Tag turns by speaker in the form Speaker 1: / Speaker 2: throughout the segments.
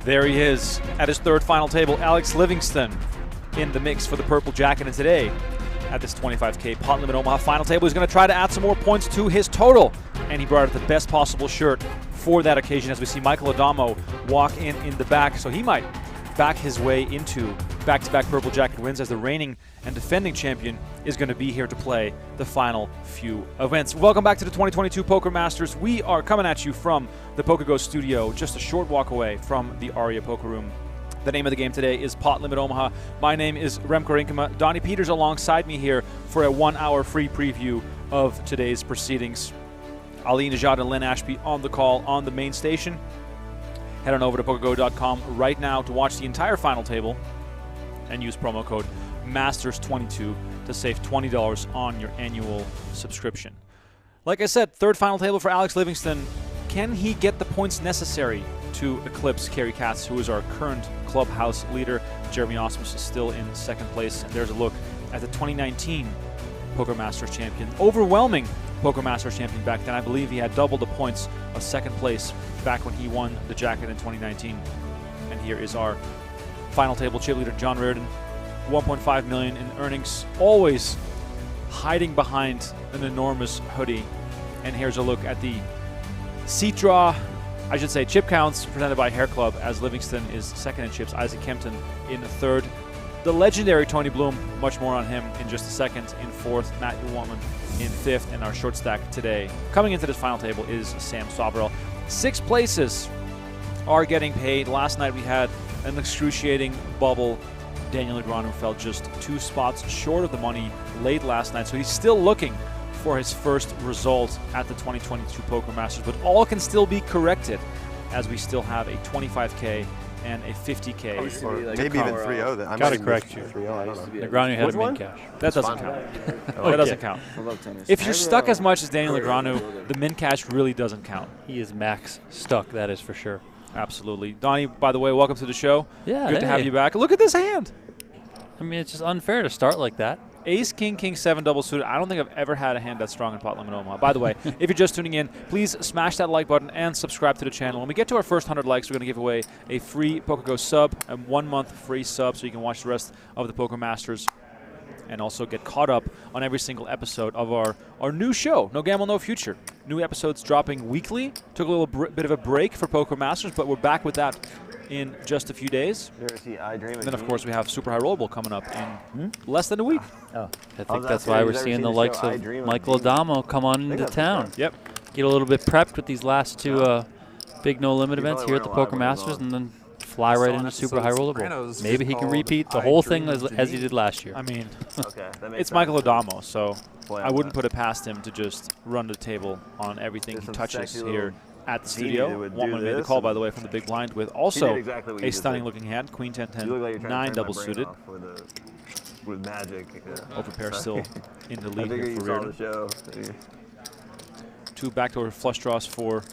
Speaker 1: There he is at his third final table. Alex Livingston in the mix for the purple jacket. And today, at this 25K pot limit Omaha final table, he's going to try to add some more points to his total. And he brought out the best possible shirt for that occasion, as we see Michael Adamo walk in the back. So he might back his way into back-to-back purple jacket wins, as the reigning and defending champion is going to be here to play the final few events. Welcome back to the 2022 Poker Masters. We are coming at you from the PokerGO studio, just a short walk away from the Aria Poker Room. The name of the game today is Pot Limit Omaha. My name is Remko Rinkema. Donnie Peters alongside me here for a 1-hour free preview of today's proceedings. Ali Najad and Len Ashby on the call on the main station. Head on over to PokerGO.com right now to watch the entire final table and use promo code MASTERS22 to save $20 on your annual subscription. Like I said, third final table for Alex Livingston. Can he get the points necessary to eclipse Kerry Katz, who is our current clubhouse leader? Jeremy Osmus is still in second place. And there's a look at the 2019 Poker Masters champion. Overwhelming Poker Masters champion back then. I believe he had double the points of second place back when he won the jacket in 2019. And here is our final table chip leader, John Riordan. 1.5 million in earnings, always hiding behind an enormous hoodie. And here's a look at the seat draw, I should say chip counts, presented by Hair Club, as Livingston is second in chips, Isaac Kempton in third. The legendary Tony Bloom, much more on him in just a second, in fourth. Matthew Wantman in fifth. And our short stack today, coming into this final table, is Sam Soverel. 6 places are getting paid. Last night we had an excruciating bubble. Daniel Negreanu fell just 2 spots short of the money late last night, so he's still looking for his first result at the 2022 Poker Masters, but all can still be corrected, as we still have a 25K and a 50K.
Speaker 2: Or maybe even 3-0. Then.
Speaker 3: Gotta correct you.
Speaker 2: 3-0, I don't know.
Speaker 3: Negreanu had a min cash.
Speaker 1: That doesn't count. That doesn't count. If you're stuck as much as Daniel Negreanu, the min cash really doesn't count.
Speaker 3: He is max stuck, that is for sure.
Speaker 1: Absolutely. Donnie, by the way, welcome to the show.
Speaker 3: Yeah,
Speaker 1: good to have you back. Look at this hand.
Speaker 3: I mean, it's just unfair to start like that.
Speaker 1: Ace, King, King, 7 double suited. I don't think I've ever had a hand that strong in Pot Limit Omaha. By the way, if you're just tuning in, please smash that like button and subscribe to the channel. When we get to our first 100 likes, we're going to give away a free PokerGO sub, a 1-month free sub, so you can watch the rest of the Poker Masters and also get caught up on every single episode of our new show, No Gamble, No Future. New episodes dropping weekly. Took a little bit of a break for Poker Masters, but we're back with that in just a few days. And then, of course, we have Super High Rollable coming up in less than a week.
Speaker 3: I think that's why we're seeing the likes of Michael Adamo come on into town.
Speaker 1: Yep.
Speaker 3: Get a little bit prepped with these last 2 big no-limit events here at the Poker Masters, and then fly right into Super High Rollable. Maybe he can repeat the whole thing as he did last year.
Speaker 1: I mean, it's Michael Adamo, so I wouldn't put it past him to just run the table on everything he touches here at the studio. Wantman made the call, by the way, from the big blind with also a stunning-looking hand, Queen 10-10, 9 double suited.
Speaker 2: With magic.
Speaker 1: Overpair still in the lead here for Riordan. 2 backdoor flush draws for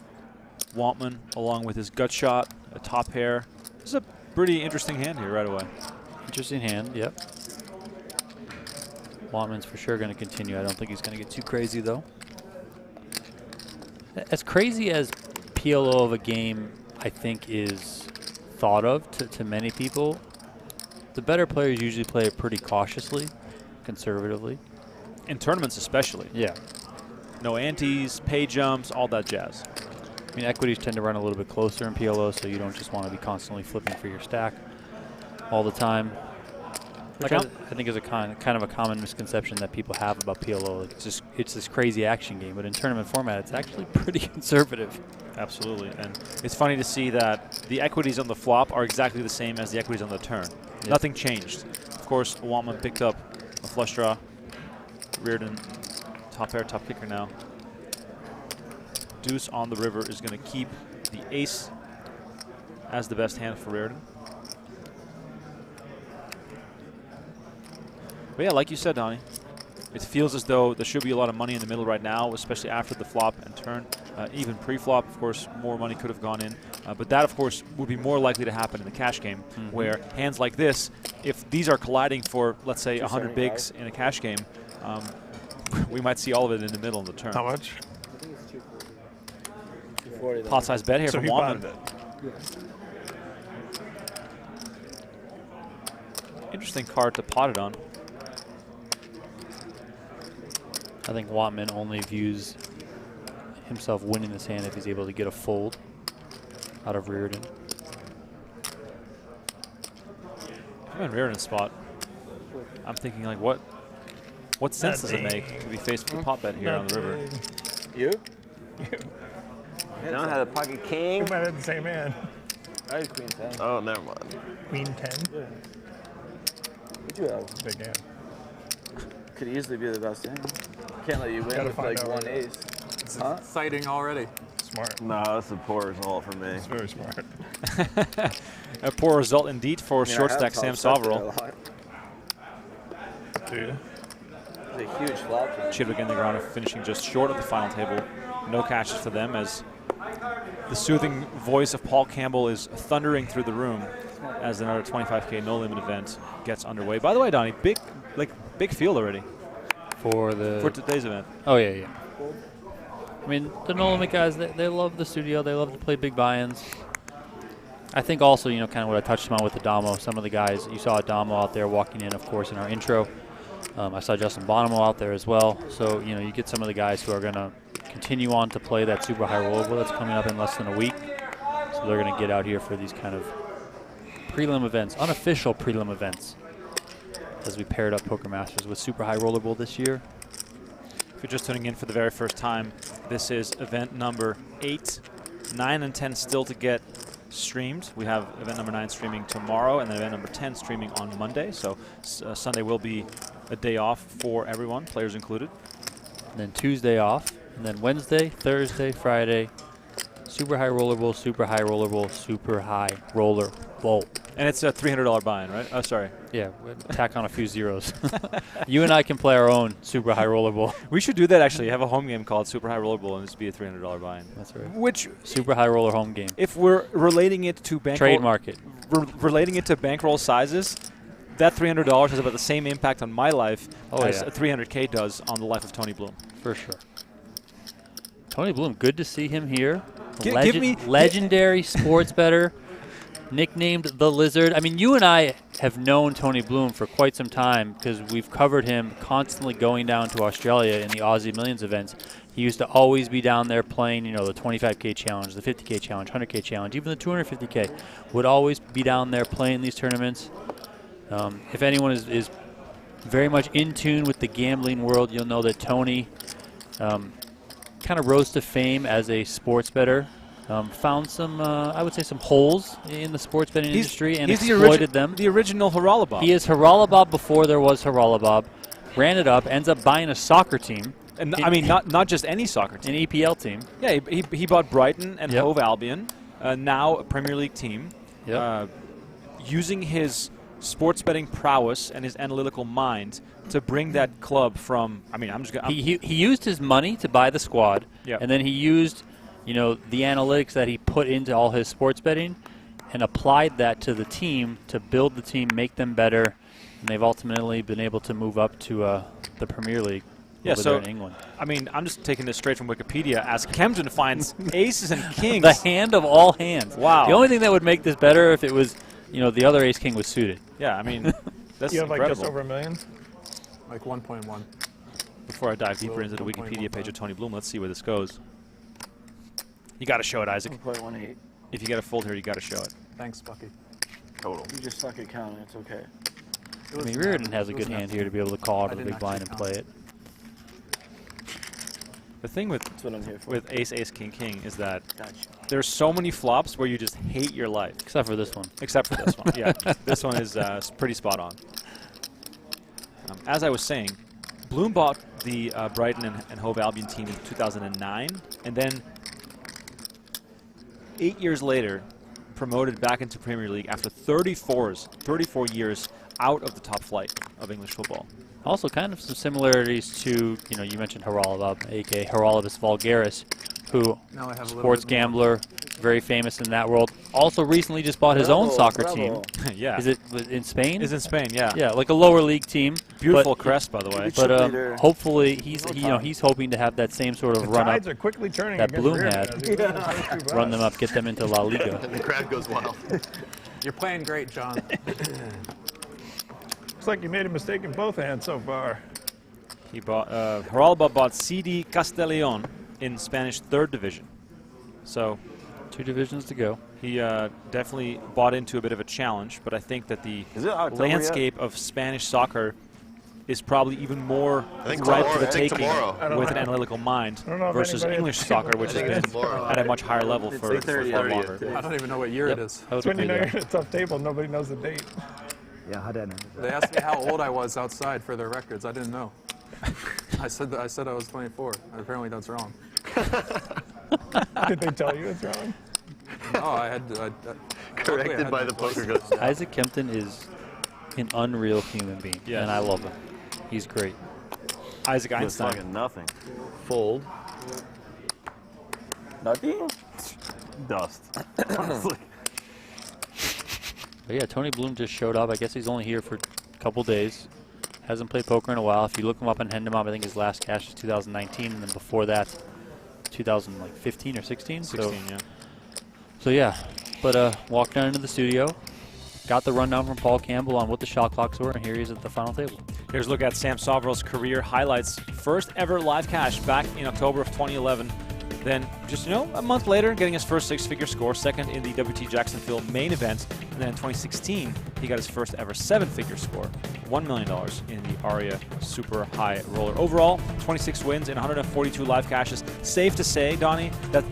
Speaker 1: Wantman, along with his gut shot, a top pair. This is a pretty interesting hand here right away.
Speaker 3: Interesting hand, yep. Wantman's for sure going to continue. I don't think he's going to get too crazy, though. As crazy as PLO of a game, I think, is thought of to many people, the better players usually play it pretty cautiously, conservatively.
Speaker 1: In tournaments especially.
Speaker 3: Yeah.
Speaker 1: No antes, pay jumps, all that jazz.
Speaker 3: I mean, equities tend to run a little bit closer in PLO, so you don't just want to be constantly flipping for your stack all the time. Which I think is a kind of a common misconception that people have about PLO. Like it's this crazy action game, but in tournament format, it's actually pretty conservative.
Speaker 1: Absolutely, and it's funny to see that the equities on the flop are exactly the same as the equities on the turn. Yep. Nothing changed. Of course, Wantman picked up a flush draw. Riordan, top pair, top kicker now. Deuce on the river is going to keep the ace as the best hand for Riordan. But yeah, like you said, Donnie, it feels as though there should be a lot of money in the middle right now, especially after the flop and turn. Even pre-flop, of course, more money could have gone in. But that, of course, would be more likely to happen in the cash game, where hands like this, if these are colliding for, let's say, 100 bigs in a cash game, we might see all of it in the middle of the turn.
Speaker 4: How much?
Speaker 1: Pot size bet here from Wantman. Interesting card to pot it on.
Speaker 3: I think Wantman only views himself winning this hand if he's able to get a fold out of Riordan.
Speaker 1: I'm in Riordan's spot. I'm thinking, like, what sense does it make to be faced with a pot bet here on the river?
Speaker 4: You?
Speaker 2: John had a pocket king.
Speaker 5: We might have the same hand.
Speaker 4: I had queen 10.
Speaker 2: Oh, never mind.
Speaker 5: Queen 10.
Speaker 4: Yeah. What you have?
Speaker 5: Big hand.
Speaker 4: Could easily be the best hand. Can't let you win
Speaker 5: Gotta
Speaker 4: with
Speaker 5: find
Speaker 4: like
Speaker 5: out
Speaker 4: one
Speaker 5: where-
Speaker 4: ace. Huh?
Speaker 6: Exciting already.
Speaker 5: Smart.
Speaker 2: No, that's a poor result for me.
Speaker 5: It's very smart.
Speaker 1: A poor result indeed for
Speaker 4: I mean, I
Speaker 1: short
Speaker 4: have
Speaker 1: stack
Speaker 4: top
Speaker 1: Sam
Speaker 4: set there a
Speaker 1: Soverel.
Speaker 4: lot.
Speaker 5: Dude.
Speaker 4: It's a huge flop.
Speaker 1: Chip again the ground, finishing just short of the final table. No catches for them as the soothing voice of Paul Campbell is thundering through the room as another 25K no limit event gets underway. By the way, Donnie, big field already
Speaker 3: For
Speaker 1: today's event.
Speaker 3: Oh, yeah. I mean, the no limit guys, they love the studio. They love to play big buy-ins. I think also, you know, kind of what I touched on with the Damo. Some of the guys, you saw Damo out there walking in, of course, in our intro. I saw Justin Bonomo out there as well. So, you know, you get some of the guys who are going to continue on to play that super high rollable that's coming up in less than a week. So they're going to get out here for these kind of prelim events, unofficial prelim events, as we paired up Poker Masters with super high rollerball this year.
Speaker 1: If you're just tuning in for the very first time, this is event number 8. 9 and 10 still to get streamed. We have event number 9 streaming tomorrow and then event number 10 streaming on Monday. So Sunday will be a day off for everyone, players included.
Speaker 3: And then Tuesday off. And then Wednesday, Thursday, Friday, super high rollerball, super high rollerball, super high rollerball.
Speaker 1: And it's a $300 buy-in, right? Oh, sorry.
Speaker 3: Yeah, we'll tack on a few zeros. You and I can play our own super high rollerball.
Speaker 1: We should do that, actually. Have a home game called Super High Rollerball and this be a $300 buy-in.
Speaker 3: That's right.
Speaker 1: Which,
Speaker 3: Super high roller home game.
Speaker 1: if we're relating it to bankroll,
Speaker 3: Trademark it.
Speaker 1: relating it to bankroll sizes, that $300 has about the same impact on my life as
Speaker 3: yeah.
Speaker 1: a 300K does on the life of Tony Bloom.
Speaker 3: For sure. Tony Bloom, good to see him here.
Speaker 1: Give me-
Speaker 3: legendary sports bettor, nicknamed the Lizard. I mean, you and I have known Tony Bloom for quite some time because we've covered him constantly going down to Australia in the Aussie Millions events. He used to always be down there playing, you know, the 25K challenge, the 50K challenge, 100K challenge, even the 250K. Would always be down there playing these tournaments. If anyone is very much in tune with the gambling world, you'll know that Tony kind of rose to fame as a sports bettor. Found some, I would say, some holes in the sports betting industry and exploited them.
Speaker 1: The original Haralabob.
Speaker 3: He is Haralabob before there was Haralabob. Ran it up, ends up buying a soccer team.
Speaker 1: And I mean, not just any soccer team.
Speaker 3: An EPL team.
Speaker 1: Yeah, he bought Brighton and
Speaker 3: Yep.
Speaker 1: Hove Albion, now a Premier League team.
Speaker 3: Yep.
Speaker 1: Using his sports betting prowess and his analytical mind to bring that club from, I mean, I'm just going to...
Speaker 3: He used his money to buy the squad,
Speaker 1: Yep.
Speaker 3: and then he used, you know, the analytics that he put into all his sports betting and applied that to the team to build the team, make them better, and they've ultimately been able to move up to the Premier League over there in England.
Speaker 1: I mean, I'm just taking this straight from Wikipedia as Kempton finds aces and kings.
Speaker 3: The hand of all hands.
Speaker 1: Wow.
Speaker 3: The only thing that would make this better if it was, you know, the other ace king was suited.
Speaker 1: Yeah, I mean, that's
Speaker 5: You have like
Speaker 1: incredible.
Speaker 5: just over $1 million?
Speaker 6: Like 1.1.
Speaker 1: Before I dive deeper into the
Speaker 6: 1.15.
Speaker 1: Wikipedia page of Tony Bloom, let's see where this goes. You got to show it, Isaac.
Speaker 4: 1.18.
Speaker 1: If you get a fold here, you got to show it.
Speaker 6: Thanks, Bucky.
Speaker 2: Total.
Speaker 4: You just suck at counting. It's okay.
Speaker 3: I mean, Riordan has a good hand here to be able to call out of the big blind and play it.
Speaker 1: The thing with
Speaker 4: That's what I'm here for.
Speaker 1: ace, ace, king, king is that
Speaker 4: Gotcha.
Speaker 1: there's so many flops where you just hate your life.
Speaker 3: Except for this one.
Speaker 1: Except for this one. Yeah, this one is pretty spot on. As I was saying, Bloom bought the Brighton and Hove Albion team in 2009, and then 8 years later, promoted back into Premier League after 34 years out of the top flight of English football.
Speaker 3: Also, kind of some similarities to, you know, you mentioned Haralabob, a.k.a. Haralabus vulgaris, who,
Speaker 6: Now I have a little
Speaker 3: sports
Speaker 6: bit more.
Speaker 3: gambler, very famous in that world. Also recently just bought his own soccer team.
Speaker 1: Yeah.
Speaker 3: Is it in Spain?
Speaker 1: Is in Spain, yeah.
Speaker 3: Yeah, like a lower league team.
Speaker 1: Beautiful
Speaker 3: but,
Speaker 1: crest, by the way.
Speaker 3: But
Speaker 4: Cheerleader.
Speaker 3: hopefully he's hoping to have that same sort of
Speaker 5: The
Speaker 3: run up,
Speaker 5: tides are quickly turning
Speaker 3: that
Speaker 5: against
Speaker 3: Bloom
Speaker 5: Riordan
Speaker 3: had.
Speaker 5: as he wins the first two
Speaker 3: run them
Speaker 5: buys.
Speaker 3: up, get them into La Liga.
Speaker 2: And the crowd goes wild.
Speaker 6: You're playing great, John.
Speaker 5: Looks like you made a mistake in both hands so far.
Speaker 1: He bought Geraldo bought CD Castellon in Spanish 3rd division. So
Speaker 3: 2 divisions to go.
Speaker 1: he definitely bought into a bit of a challenge, but I think that the
Speaker 2: Is it October
Speaker 1: landscape of Spanish soccer is probably even more
Speaker 7: I think
Speaker 1: ripe
Speaker 7: tomorrow-
Speaker 1: for the
Speaker 7: I think
Speaker 1: taking
Speaker 7: tomorrow.
Speaker 1: with an analytical mind
Speaker 5: I don't know if
Speaker 1: versus
Speaker 5: anybody
Speaker 1: English
Speaker 5: has
Speaker 1: soccer, which
Speaker 7: I
Speaker 1: has
Speaker 7: think
Speaker 1: been
Speaker 7: it's tomorrow.
Speaker 1: at a much higher level
Speaker 4: It's
Speaker 1: for
Speaker 4: 30th.
Speaker 1: far longer.
Speaker 6: I don't even know what year
Speaker 3: Yep.
Speaker 6: it is.
Speaker 3: I would
Speaker 5: It's when you
Speaker 3: agree
Speaker 5: know
Speaker 3: there.
Speaker 5: you're in a tough table, nobody knows the date.
Speaker 6: They asked me how old I was outside for their records. I didn't know. I said I was 24. Apparently that's wrong.
Speaker 5: Did they tell you it's wrong?
Speaker 6: Oh, I had
Speaker 7: Corrected by the PokerGO.
Speaker 3: Isaac Kempton is an unreal human being,
Speaker 1: Yes.
Speaker 3: and I love him. He's great.
Speaker 1: Isaac
Speaker 2: It's
Speaker 1: Einstein.
Speaker 2: fucking nothing.
Speaker 7: Fold.
Speaker 4: Nothing?
Speaker 2: Dust. Honestly.
Speaker 3: But yeah, Tony Bloom just showed up. I guess he's only here for a couple days. Hasn't played poker in a while. If you look him up and hand him up, I think his last cash was 2019, and then before that, 2015 or 16.
Speaker 1: 16, yeah.
Speaker 3: So yeah, but walked down into the studio, got the rundown from Paul Campbell on what the shot clocks were, and here he is at the final table.
Speaker 1: Here's a look at Sam Soverel's career highlights. First ever live cash back in October of 2011. Then, just a month later, getting his first 6-figure score, second in the WT Jacksonville main event. And then in 2016, he got his first ever 7-figure score, $1 million in the Aria Super High Roller. Overall, 26 wins in 142 live cashes. Safe to say, Donnie, that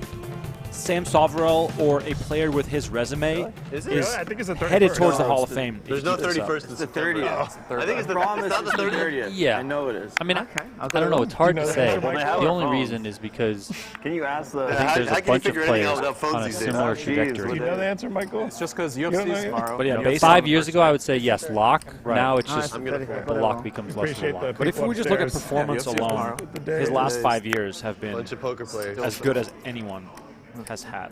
Speaker 1: Sam Soverel, or a player with his resume,
Speaker 2: Is it?
Speaker 1: is
Speaker 5: I think it's the 31st.
Speaker 1: headed towards the
Speaker 2: No,
Speaker 1: Hall
Speaker 2: it's
Speaker 1: of
Speaker 2: the-
Speaker 1: Fame.
Speaker 7: There's no 31st in
Speaker 4: It's the
Speaker 7: September.
Speaker 4: 30th.
Speaker 7: I think it's the
Speaker 4: Promise
Speaker 7: it's not the
Speaker 4: it's
Speaker 7: 30th.
Speaker 3: Yeah.
Speaker 4: I know it is.
Speaker 3: I mean,
Speaker 2: Okay.
Speaker 3: I don't know. It's hard
Speaker 5: You
Speaker 3: to
Speaker 5: know
Speaker 3: say.
Speaker 5: that,
Speaker 2: Well, they have
Speaker 3: The
Speaker 2: our
Speaker 3: only
Speaker 2: phones.
Speaker 3: reason is because
Speaker 2: Can you ask the?
Speaker 3: I think
Speaker 7: How-
Speaker 3: there's
Speaker 7: how
Speaker 3: a
Speaker 7: can you
Speaker 3: bunch of
Speaker 7: figure anything out
Speaker 3: players
Speaker 7: without phones
Speaker 3: on a
Speaker 7: these days?
Speaker 3: similar
Speaker 2: Jeez,
Speaker 5: Do
Speaker 3: trajectory.
Speaker 5: you know the answer, Michael?
Speaker 6: It's just because
Speaker 5: don't know
Speaker 6: UFC's
Speaker 5: yet?
Speaker 6: tomorrow.
Speaker 1: But yeah,
Speaker 6: UFC
Speaker 1: based
Speaker 3: 5
Speaker 1: on-
Speaker 3: years ago, I would say yes, lock.
Speaker 1: Right.
Speaker 3: Now it's just
Speaker 7: I'm gonna
Speaker 3: the lock becomes less of a
Speaker 5: Appreciate
Speaker 3: lock.
Speaker 5: the
Speaker 1: But if we just look at
Speaker 5: upstairs.
Speaker 1: performance
Speaker 6: Yeah, UFC
Speaker 1: alone,
Speaker 6: tomorrow.
Speaker 5: The
Speaker 1: his
Speaker 5: day.
Speaker 1: last 5 years have been
Speaker 7: Bunch of poker players.
Speaker 1: as good as anyone has had.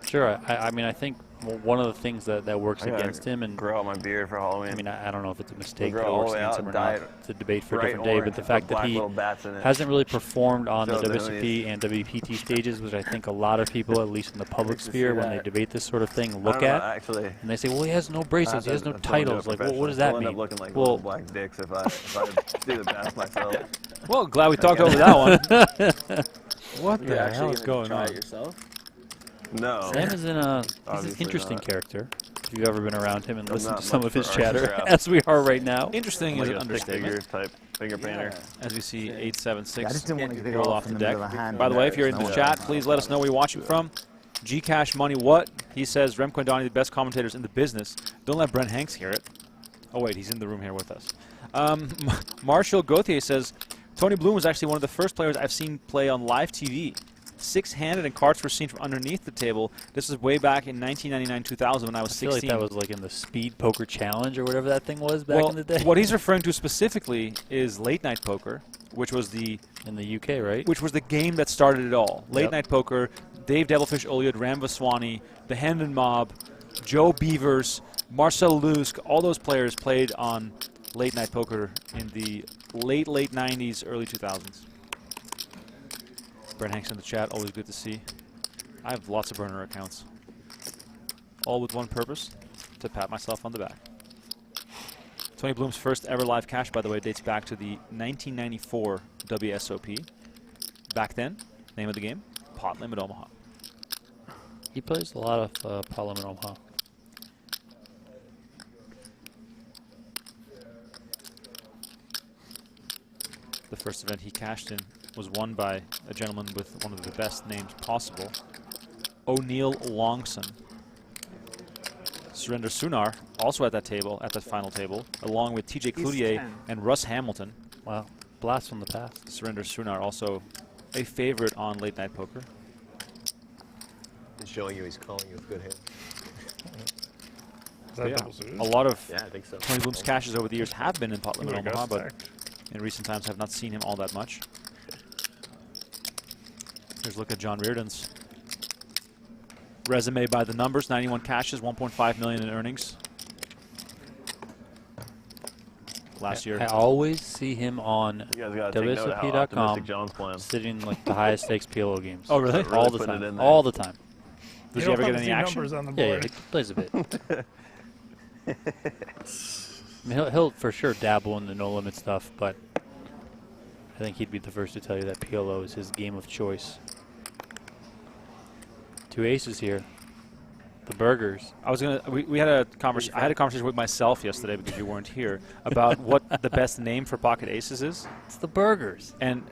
Speaker 3: Sure. I mean, I think one of the things that works
Speaker 2: I gotta
Speaker 3: against him, and
Speaker 2: grow out my beard for Halloween.
Speaker 3: I mean, I don't know if it's a mistake
Speaker 2: grow
Speaker 3: that it
Speaker 2: all
Speaker 3: works
Speaker 2: the way
Speaker 3: against
Speaker 2: out
Speaker 3: him or
Speaker 2: and dye
Speaker 3: not.
Speaker 2: it
Speaker 3: It's a debate for a
Speaker 2: bright
Speaker 3: different day. But
Speaker 2: orange
Speaker 3: the
Speaker 2: and
Speaker 3: fact
Speaker 2: put
Speaker 3: that
Speaker 2: black
Speaker 3: he
Speaker 2: little bats in it.
Speaker 3: hasn't really performed on
Speaker 2: So
Speaker 3: the
Speaker 2: the
Speaker 3: WSOP and WPT stages, which I think a lot of people, at least in the public
Speaker 2: Hate to
Speaker 3: sphere,
Speaker 2: see
Speaker 3: when they
Speaker 2: that.
Speaker 3: debate this sort of thing,
Speaker 2: I
Speaker 3: look
Speaker 2: don't know,
Speaker 3: at.
Speaker 2: actually.
Speaker 3: And they say, well, he has no bracelets, he has no
Speaker 2: Until I do it
Speaker 3: titles. Like, what does
Speaker 2: professionally.
Speaker 3: that
Speaker 2: I'll
Speaker 3: mean?
Speaker 2: end up looking like
Speaker 3: Well,
Speaker 2: little black dicks if I do the bats myself.
Speaker 1: Well, glad we talked over that one. What
Speaker 4: You're
Speaker 1: the
Speaker 4: actually
Speaker 1: hell is
Speaker 4: gonna
Speaker 1: going
Speaker 4: try
Speaker 1: on?
Speaker 4: it yourself?
Speaker 2: No.
Speaker 3: Sam is he's an
Speaker 2: Obviously
Speaker 3: interesting
Speaker 2: not.
Speaker 3: character. If you've ever been around him and
Speaker 2: I'm
Speaker 3: listened
Speaker 2: not
Speaker 3: to some
Speaker 2: much
Speaker 3: of his
Speaker 2: for arts
Speaker 3: chatter,
Speaker 2: crap.
Speaker 3: as we are right now.
Speaker 1: Interesting
Speaker 2: Like
Speaker 1: is an
Speaker 2: a stick figure
Speaker 1: understatement.
Speaker 2: type finger painter.
Speaker 1: As we see
Speaker 4: Yeah.
Speaker 1: 876
Speaker 8: I just didn't want to get it
Speaker 1: roll
Speaker 8: off
Speaker 1: off the
Speaker 8: in the
Speaker 1: deck.
Speaker 8: middle of a hand.
Speaker 1: By the way, if you're in the
Speaker 2: No.
Speaker 1: chat, please let us know where you're watching from. Gcash Money What? He says Remko and Donnie, the best commentators in the business. Don't let Brent Hanks hear it. Oh wait, he's in the room here with us. Marshall Gauthier says Tony Bloom was actually one of the first players I've seen play on live TV. 6-handed and cards were seen from underneath the table. This was way back in 1999-2000 when I was
Speaker 3: I feel
Speaker 1: 16.
Speaker 3: like that was like in the Speed Poker Challenge or whatever that thing was back
Speaker 1: well,
Speaker 3: in the day.
Speaker 1: what he's referring to specifically is late night poker, which was the
Speaker 3: in the UK, right?
Speaker 1: game that started it all. Late
Speaker 3: Yep.
Speaker 1: night poker, Dave Devilfish Oliot, Ram Vaswani, the Hendon Mob, Joe Beavers, Marcel Lusk, all those players played on late night poker in the late 90s, early 2000s. Brent Hanks in the chat, always good to see. I have lots of burner accounts. All with one purpose, to pat myself on the back. Tony Bloom's first ever live cash, by the way, dates back to the 1994 WSOP. Back then, name of the game, Pot Limit Omaha.
Speaker 3: He plays a lot of Parliament Omaha.
Speaker 1: The first event he cashed in was won by a gentleman with one of the best names possible, O'Neill Longson. Surrender Sunar, also at that table, at that final table, along with TJ Cloutier and Russ Hamilton.
Speaker 3: Wow. Blast from the past.
Speaker 1: Surrender Sunar, also a favorite on late night poker.
Speaker 7: He's showing you he's calling you a good hand.
Speaker 5: Is that
Speaker 1: Yeah,
Speaker 5: double suited?
Speaker 1: a lot of
Speaker 7: Yeah, I think so.
Speaker 1: Tony Bloom's cashes over the years have been in Pot Limit
Speaker 5: Ooh, I got
Speaker 1: Omaha, but
Speaker 5: stacked.
Speaker 1: in recent times have not seen him all that much. Here's a look at John Riordan's resume by the numbers. 91 cashes, 1.5 million in earnings. Last year.
Speaker 3: I always see him on
Speaker 2: You guys gotta take note of how optimistic
Speaker 3: WSOP.com
Speaker 2: John's playing.
Speaker 3: sitting like the highest stakes PLO games.
Speaker 1: Oh, really?
Speaker 2: Really
Speaker 3: All the
Speaker 2: putting it in
Speaker 3: time.
Speaker 2: there.
Speaker 3: All the time.
Speaker 1: Does
Speaker 5: You
Speaker 1: he ever
Speaker 5: don't
Speaker 1: get
Speaker 5: have
Speaker 1: any
Speaker 5: to see
Speaker 1: action?
Speaker 5: numbers on the
Speaker 3: Yeah,
Speaker 5: board.
Speaker 3: he plays a bit. I mean, he'll for sure dabble in the no-limit stuff, but I think he'd be the first to tell you that PLO is his game of choice. 2 aces here. The burgers.
Speaker 1: I was gonna. We had a conversation. I had a conversation with myself yesterday because you weren't here about what the best name for pocket aces is.
Speaker 3: It's the burgers.
Speaker 1: And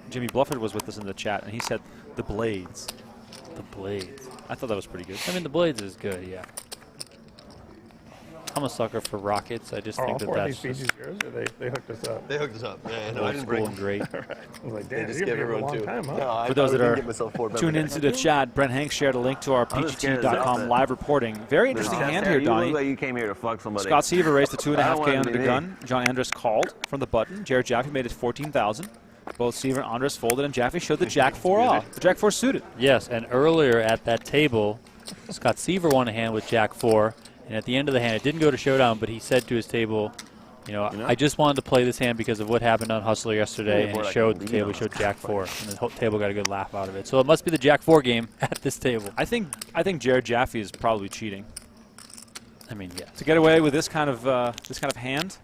Speaker 1: Jimmy Blufford was with us in the chat, and he said the blades.
Speaker 3: The blades.
Speaker 1: I thought that was pretty good.
Speaker 3: I mean, the blades is good, yeah. I'm a sucker for rockets. I just think that that's
Speaker 5: these
Speaker 3: just
Speaker 5: yours, or they hooked us up?
Speaker 7: They hooked us up. Yeah, no, I
Speaker 3: old
Speaker 7: didn't
Speaker 3: school
Speaker 7: break
Speaker 3: and great.
Speaker 5: I was like,
Speaker 7: They
Speaker 5: damn,
Speaker 7: just
Speaker 5: you've
Speaker 7: give
Speaker 5: been here a
Speaker 7: everyone
Speaker 5: long
Speaker 7: two.
Speaker 5: time, huh?
Speaker 7: No, I
Speaker 1: For those that
Speaker 7: didn't
Speaker 1: are
Speaker 7: get myself 4
Speaker 1: Tune into the chat. Brent Hanks shared a link to our
Speaker 2: I'm just scared as
Speaker 1: PGT.com
Speaker 2: hell.
Speaker 1: live reporting. Very interesting hand here,
Speaker 2: You look
Speaker 1: Donnie.
Speaker 2: like you came here to fuck somebody.
Speaker 1: Scott Seaver raised the 2.5K
Speaker 2: I don't want it
Speaker 1: under
Speaker 2: to
Speaker 1: the
Speaker 2: be
Speaker 1: gun. John Andres called from the button. Jared Jaffe made it 14,000. Both Seaver and Andres folded, and Jaffe showed the Jack 4 off. The Jack 4 suited.
Speaker 3: Yes, and earlier at that table, Scott Seaver won a hand with Jack 4, and at the end of the hand, it didn't go to showdown, but he said to his table, you know, I just wanted to play this hand because of what happened on Hustler yesterday, and he showed the table, he showed Jack 4, and the whole table got a good laugh out of it. So it must be the Jack 4 game at this table.
Speaker 1: I think Jared Jaffe is probably cheating.
Speaker 3: I mean, yeah.
Speaker 1: To get away with this kind of hand,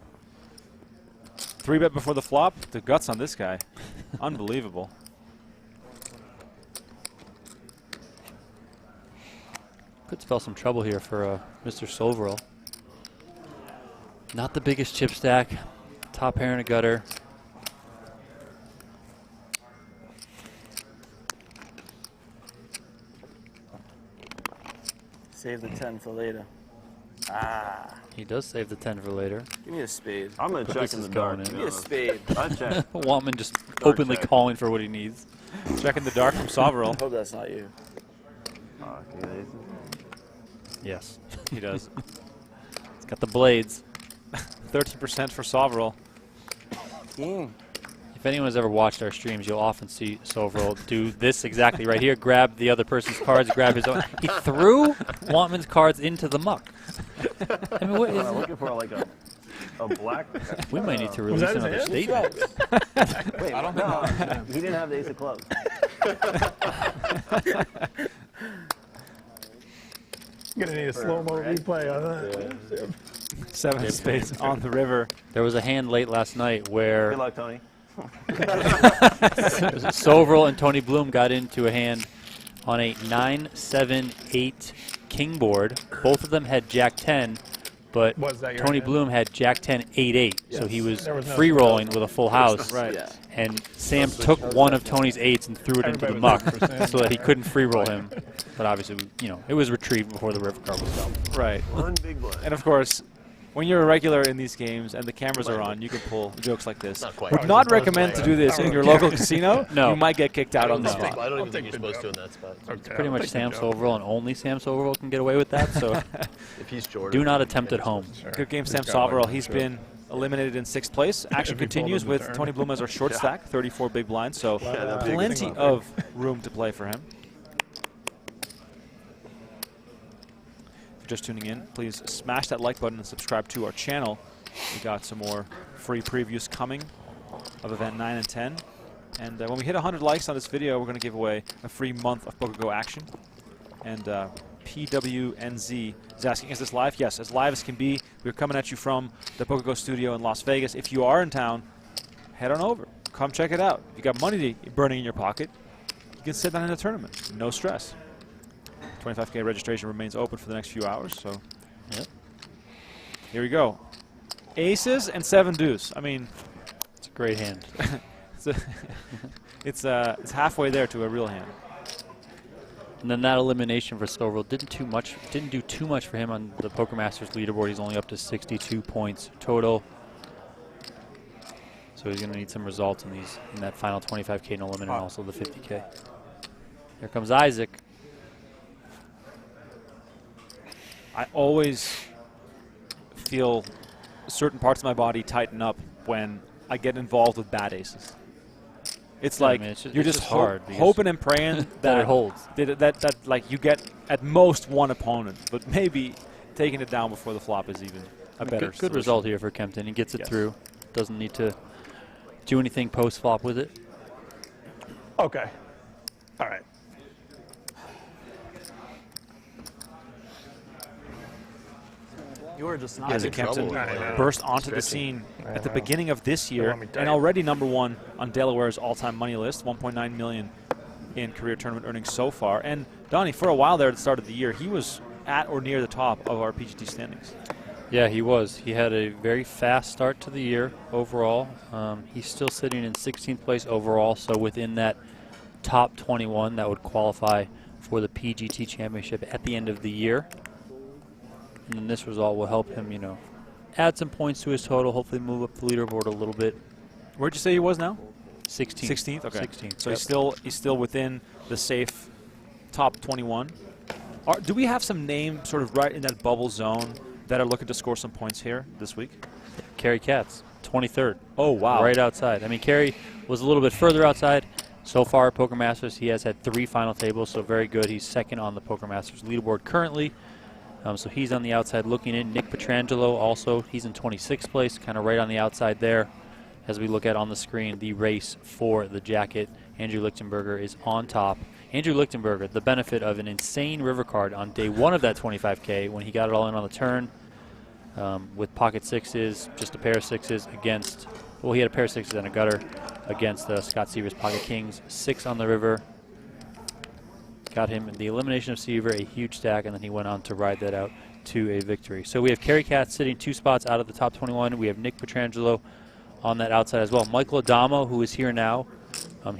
Speaker 1: 3-bet before the flop, the guts on this guy, unbelievable.
Speaker 3: Could spell some trouble here for Mr. Soverel. Not the biggest chip stack. Top pair and a gutter.
Speaker 4: Save the 10 for later. Ah.
Speaker 3: He does save the 10 for later.
Speaker 4: Give me a spade.
Speaker 2: I'm going to check in the dark.
Speaker 3: going in.
Speaker 4: Give me a spade.
Speaker 2: I check.
Speaker 3: Wantman just openly
Speaker 2: check.
Speaker 3: calling for what he needs.
Speaker 1: Checking the dark from Soverel.
Speaker 4: I hope that's not you.
Speaker 3: Yes,
Speaker 1: He does.
Speaker 3: he's got the blades.
Speaker 1: 13% for Soverel.
Speaker 3: If anyone's ever watched our streams, you'll often see Soverel do this exactly right here. Grab the other person's cards, grab his own. He threw Wantman's cards into the muck. I mean, what is
Speaker 2: I'm looking for like a black.
Speaker 3: We might need to release
Speaker 5: that his
Speaker 3: another
Speaker 5: hand?
Speaker 3: statement.
Speaker 2: Wait,
Speaker 6: I don't think that was him.
Speaker 2: he didn't have the ace of clubs.
Speaker 5: Gonna need a slow-mo replay on that.
Speaker 1: 7 of spades on the river.
Speaker 3: There was a hand late last night where
Speaker 2: Good luck, Tony.
Speaker 3: Soverel and Tony Bloom got into a hand on a 9-7-8 king board. Both of them had Jack 10, but
Speaker 5: Was that your
Speaker 3: Tony
Speaker 5: hand?
Speaker 3: Bloom had Jack 10 8-8, so he was
Speaker 5: There was no
Speaker 3: free rolling with a full house.
Speaker 1: Right.
Speaker 4: Yeah.
Speaker 3: And Sam took one of Tony's 8s and threw it into the
Speaker 5: Everybody
Speaker 3: muck
Speaker 5: was 100%.
Speaker 3: so that he couldn't free roll him. But obviously, you know, it was retrieved before the river card was dealt.
Speaker 1: Right.
Speaker 2: One big blind.
Speaker 1: And of course, when you're a regular in these games and the cameras are on, you can pull jokes like this.
Speaker 7: Not quite.
Speaker 1: Would not recommend to do this in your local casino.
Speaker 3: No.
Speaker 1: You might get kicked out on the
Speaker 7: I don't
Speaker 1: spot.
Speaker 7: even think you're supposed to in that spot.
Speaker 5: Okay,
Speaker 3: Pretty
Speaker 5: I'll
Speaker 3: much
Speaker 5: take
Speaker 3: Sam
Speaker 5: the joke.
Speaker 3: Soverel and only Sam Soverel can get away with that, so
Speaker 7: If he's Jordan.
Speaker 3: do not attempt at home.
Speaker 5: Sure.
Speaker 1: Good game, Sam
Speaker 5: He's got
Speaker 1: Soverel.
Speaker 5: one,
Speaker 1: He's
Speaker 5: sure.
Speaker 1: been eliminated in 6th place. Action
Speaker 5: If he
Speaker 1: continues
Speaker 5: folded the
Speaker 1: with
Speaker 5: turn.
Speaker 1: Tony Bloom as our short stack, 34 big blinds, so
Speaker 5: that'd be a good
Speaker 1: plenty
Speaker 5: thing.
Speaker 1: of room to play for him. If you're just tuning in, please smash that like button and subscribe to our channel. We got some more free previews coming of event 9 and 10. And when we hit 100 likes on this video, we're going to give away a free month of PokerGO action. And PWNZ is asking, is this live? Yes, as live as can be. We're coming at you from the PokerGO studio in Las Vegas. If you are in town, head on over. Come check it out. If you got money burning in your pocket, you can sit down in a tournament. No stress. 25K registration remains open for the next few hours. So,
Speaker 3: Yep.
Speaker 1: Here we go. Aces and 7 deuce. I mean,
Speaker 3: It's a great hand.
Speaker 1: it's halfway there to a real hand.
Speaker 3: And then that elimination for Soverel didn't do too much for him on the Poker Masters leaderboard. He's only up to 62 points total. So he's going to need some results in that final 25K no limit and also the 50K. Here comes Isaac.
Speaker 1: I always feel certain parts of my body tighten up when I get involved with bad aces. It's
Speaker 3: Yeah, I
Speaker 1: like
Speaker 3: mean, it's
Speaker 1: you're just
Speaker 3: hard because
Speaker 1: hoping and praying
Speaker 3: that it holds.
Speaker 1: That like you get at most one opponent, but maybe taking it down before the flop is even a better
Speaker 3: Good
Speaker 1: solution.
Speaker 3: result here for Kempton. He gets it
Speaker 1: Yes.
Speaker 3: through. Doesn't need to do anything post-flop with it.
Speaker 5: Okay. All right.
Speaker 6: You are just not.
Speaker 1: Isaac Kempton burst onto the scene at the beginning of this year
Speaker 5: want me tight.
Speaker 1: and already #1 on Delaware's all-time money list, 1.9 million in career tournament earnings so far. And Donnie, for a while there at the start of the year, he was at or near the top of our PGT standings.
Speaker 3: Yeah, he was. He had a very fast start to the year overall. He's still sitting in 16th place overall, so within that top 21 that would qualify for the PGT Championship at the end of the year. And then this result will help him, you know, add some points to his total, hopefully move up the leaderboard a little bit.
Speaker 1: Where'd you say he was now?
Speaker 3: 16th.
Speaker 1: 16th? Okay.
Speaker 3: 16th.
Speaker 1: So
Speaker 3: Yep.
Speaker 1: he's still within the safe top 21. Do we have some names sort of right in that bubble zone that are looking to score some points here this week?
Speaker 3: Kerry Katz, 23rd.
Speaker 1: Oh, wow.
Speaker 3: Right outside. I mean, Kerry was a little bit further outside. So far at Poker Masters, he has had 3 final tables, so very good. He's second on the Poker Masters leaderboard currently. So he's on the outside looking in. Nick Petrangelo also, he's in 26th place, kind of right on the outside there. As we look at on the screen, the race for the jacket, Andrew Lichtenberger is on top. Andrew Lichtenberger, the benefit of an insane river card on day 1 of that 25K when he got it all in on the turn with pocket 6s, just a pair of 6s against, well, he had a pair of 6s and a gutter against Scott Seaver's pocket kings, 6 on the river. Got him the elimination of Seaver, a huge stack, and then he went on to ride that out to a victory. So we have Kerry Katz sitting 2 spots out of the top 21. We have Nick Petrangelo on that outside as well. Michael Adamo, who is here now,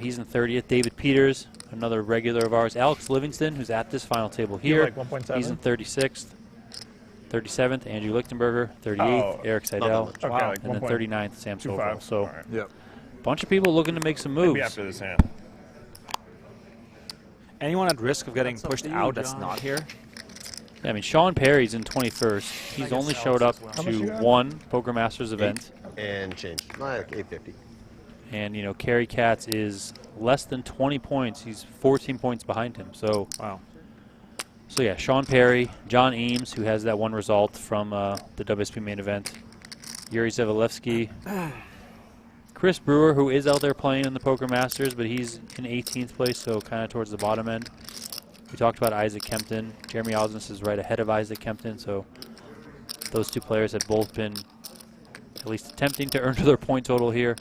Speaker 3: he's in 30th. David Peters, another regular of ours. Alex Livingston, who's at this final table here,
Speaker 5: like 1.7?
Speaker 3: he's in 36th. 37th, Andrew Lichtenberger. 38th, Eric Seidel.
Speaker 5: Okay, like
Speaker 3: and then 39th, Sam Soverel. So
Speaker 6: Yep.
Speaker 3: bunch of people looking to make some moves.
Speaker 5: Maybe after this hand.
Speaker 1: Anyone at risk of getting
Speaker 6: That's up
Speaker 1: pushed
Speaker 6: to you,
Speaker 1: out that's
Speaker 6: John.
Speaker 1: not here?
Speaker 3: Yeah, I mean, Sean Perry's in 21st. He's
Speaker 6: guess
Speaker 3: only
Speaker 6: Alex
Speaker 3: showed up
Speaker 6: as well.
Speaker 5: How much you
Speaker 3: to
Speaker 5: got?
Speaker 3: 1 Poker Masters event.
Speaker 7: And change. Like 850.
Speaker 3: And, you know, Kerry Katz is less than 20 points. He's 14 points behind him. So,
Speaker 1: Wow.
Speaker 3: so yeah, Sean Perry, John Eames, who has that 1 result from the WSP main event, Yuri Zevalevsky, Chris Brewer, who is out there playing in the Poker Masters, but he's in 18th place, so kind of towards the bottom end. We talked about Isaac Kempton. Jeremy Osmus is right ahead of Isaac Kempton, so those 2 players had both been at least attempting to earn their point total here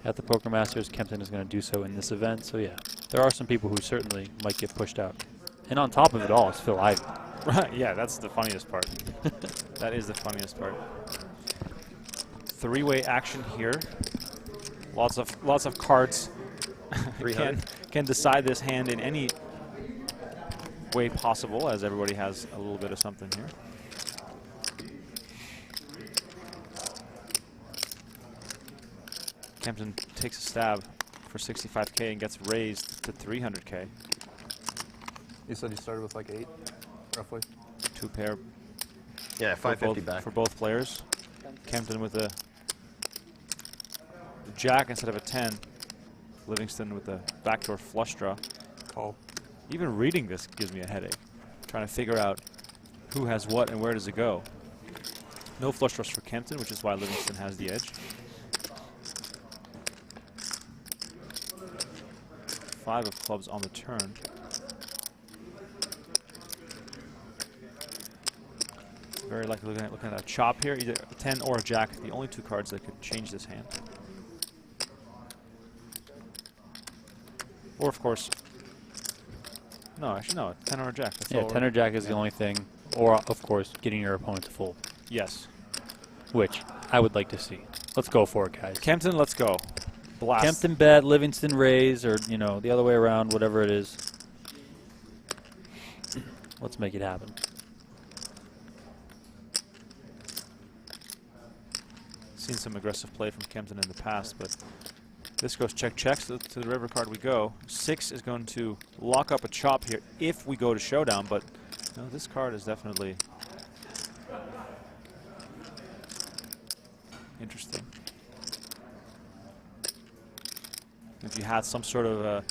Speaker 3: at the Poker Masters. Kempton is going to do so in this event, so yeah, there are some people who certainly might get pushed out. And on top of it all is Phil Ivey.
Speaker 1: Right, yeah, that's the funniest part. That is the funniest part. 3-way action here. Lots of cards can decide this hand in any way possible, as everybody has a little bit of something here. Kempton takes a stab for 65K and gets raised to 300K.
Speaker 6: You said you started with like 8, roughly.
Speaker 1: 2 pair
Speaker 7: Yeah,
Speaker 1: for
Speaker 7: 550
Speaker 1: both,
Speaker 7: back.
Speaker 1: for both players. Kempton with a jack instead of a 10. Livingston with the backdoor flush draw.
Speaker 6: Call.
Speaker 1: Even reading this gives me a headache. Trying to figure out who has what and where does it go. No flush draws for Kempton, which is why Livingston has the edge. 5 of clubs on the turn. Very likely looking at a chop here, either a 10 or a jack, the only 2 cards that could change this hand. Or, of course, no, actually, no, a 10 or a jack. That's
Speaker 3: Yeah,
Speaker 1: all
Speaker 3: 10 or jack is the only thing. Or, of course, getting your opponent to fold,
Speaker 1: Yes.
Speaker 3: which I would like to see. Let's go for it, guys.
Speaker 1: Kempton, let's go. Blast.
Speaker 3: Kempton bet, Livingston raise, or, you know, the other way around, whatever it is. Let's make it happen.
Speaker 1: Seen some aggressive play from Kempton in the past, but this goes check, so to the river card we go. 6 is going to lock up a chop here if we go to showdown, but no, this card is definitely interesting. If you had some sort of a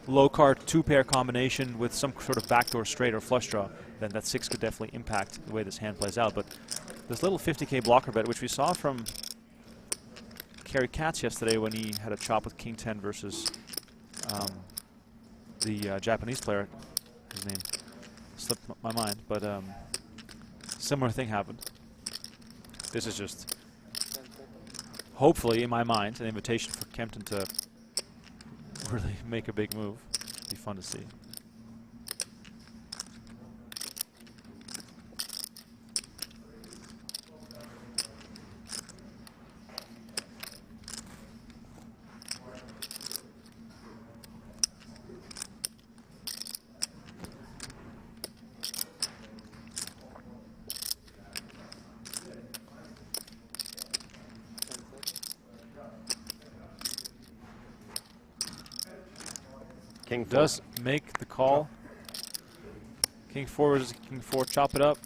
Speaker 1: low card 2-pair combination with some sort of backdoor straight or flush draw, then that 6 could definitely impact the way this hand plays out. But this little 50K blocker bet, which we saw from Kerry Katz yesterday when he had a chop with King 10 versus the Japanese player, his name slipped my mind, but similar thing happened. This is just, hopefully, in my mind, an invitation for Kempton to really make a big move. Be fun to see.
Speaker 7: King
Speaker 1: Does make the call. King 4 versus King 4. Chop it up.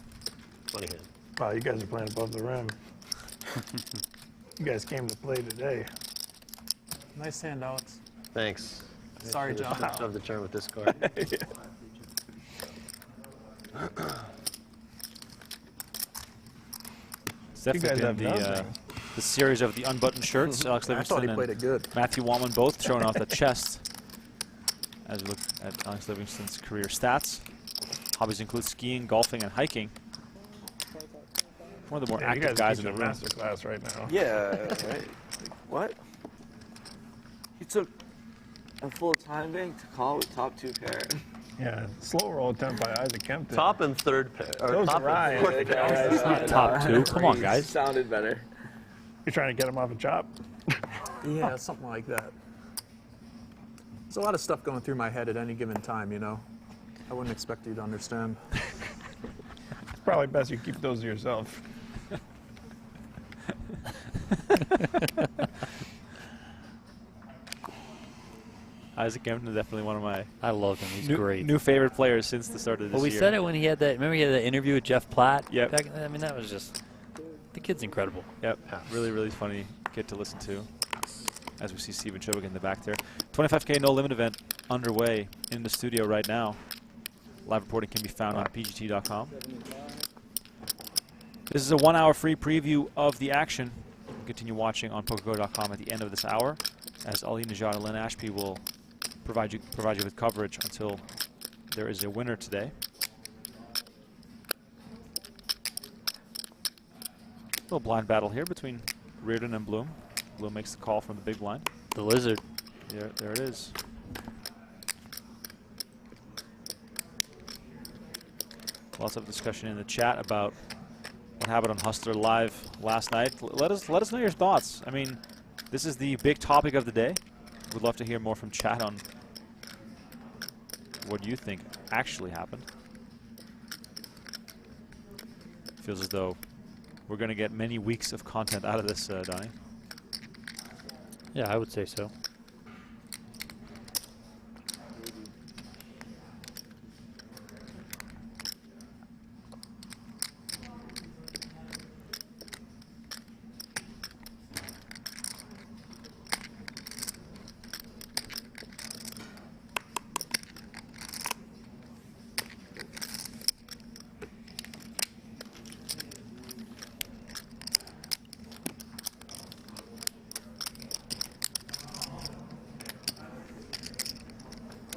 Speaker 7: Funny hand.
Speaker 5: Wow, you guys are playing above the rim. You guys came to play today.
Speaker 6: Nice hand, Alex.
Speaker 7: Thanks.
Speaker 6: Sorry, John.
Speaker 7: Of the turn with this card.
Speaker 1: It's definitely been the series of the unbuttoned shirts. Alex
Speaker 6: I thought he
Speaker 1: Livingston
Speaker 6: played
Speaker 1: and
Speaker 6: it good.
Speaker 1: Matthew Wantman both showing off the chest. As we look at Alex Livingston's career stats, hobbies include skiing, golfing, and hiking. One of the more active guys in the room.
Speaker 5: Master class right now.
Speaker 4: Yeah, right. What? He took a full time bank to call with top 2 pair.
Speaker 5: Yeah, slow roll attempt by Isaac Kempton.
Speaker 7: Top and third pair. Or
Speaker 5: Those
Speaker 7: top
Speaker 5: are right.
Speaker 7: and fourth pair.
Speaker 3: It's not top 2. Come on, guys.
Speaker 4: Sounded better.
Speaker 5: You're trying to get him off a chop?
Speaker 6: Yeah, something like that. There's a lot of stuff going through my head at any given time, you know. I wouldn't expect you to understand.
Speaker 5: It's probably best you keep those to yourself.
Speaker 1: Isaac Kempton is definitely one of my
Speaker 3: I love him. He's great.
Speaker 1: new favorite players since the start of this
Speaker 3: Well, we
Speaker 1: year.
Speaker 3: said it when he had that. Remember, he had that interview with Jeff Platt.
Speaker 1: Yep.
Speaker 3: I mean, that was just. The kid's incredible.
Speaker 1: Yep, really, really funny kid to listen to. As we see Steven Chobik in the back there. 25K No Limit event underway in the studio right now. Live reporting can be found on pgt.com. This is a 1-hour free preview of the action. We'll continue watching on PokerGO.com at the end of this hour, as Ali Najad and Len Ashby will provide you with coverage until there is a winner today. Little blind battle here between Riordan and Bloom. Bloom makes the call from the big blind.
Speaker 3: The lizard.
Speaker 1: There it is. Lots of discussion in the chat about what happened on Hustler Live last night. Let us know your thoughts. I mean, this is the big topic of the day. We'd love to hear more from chat on what you think actually happened. Feels as though we're going to get many weeks of content out of this, Donnie.
Speaker 3: Yeah, I would say so.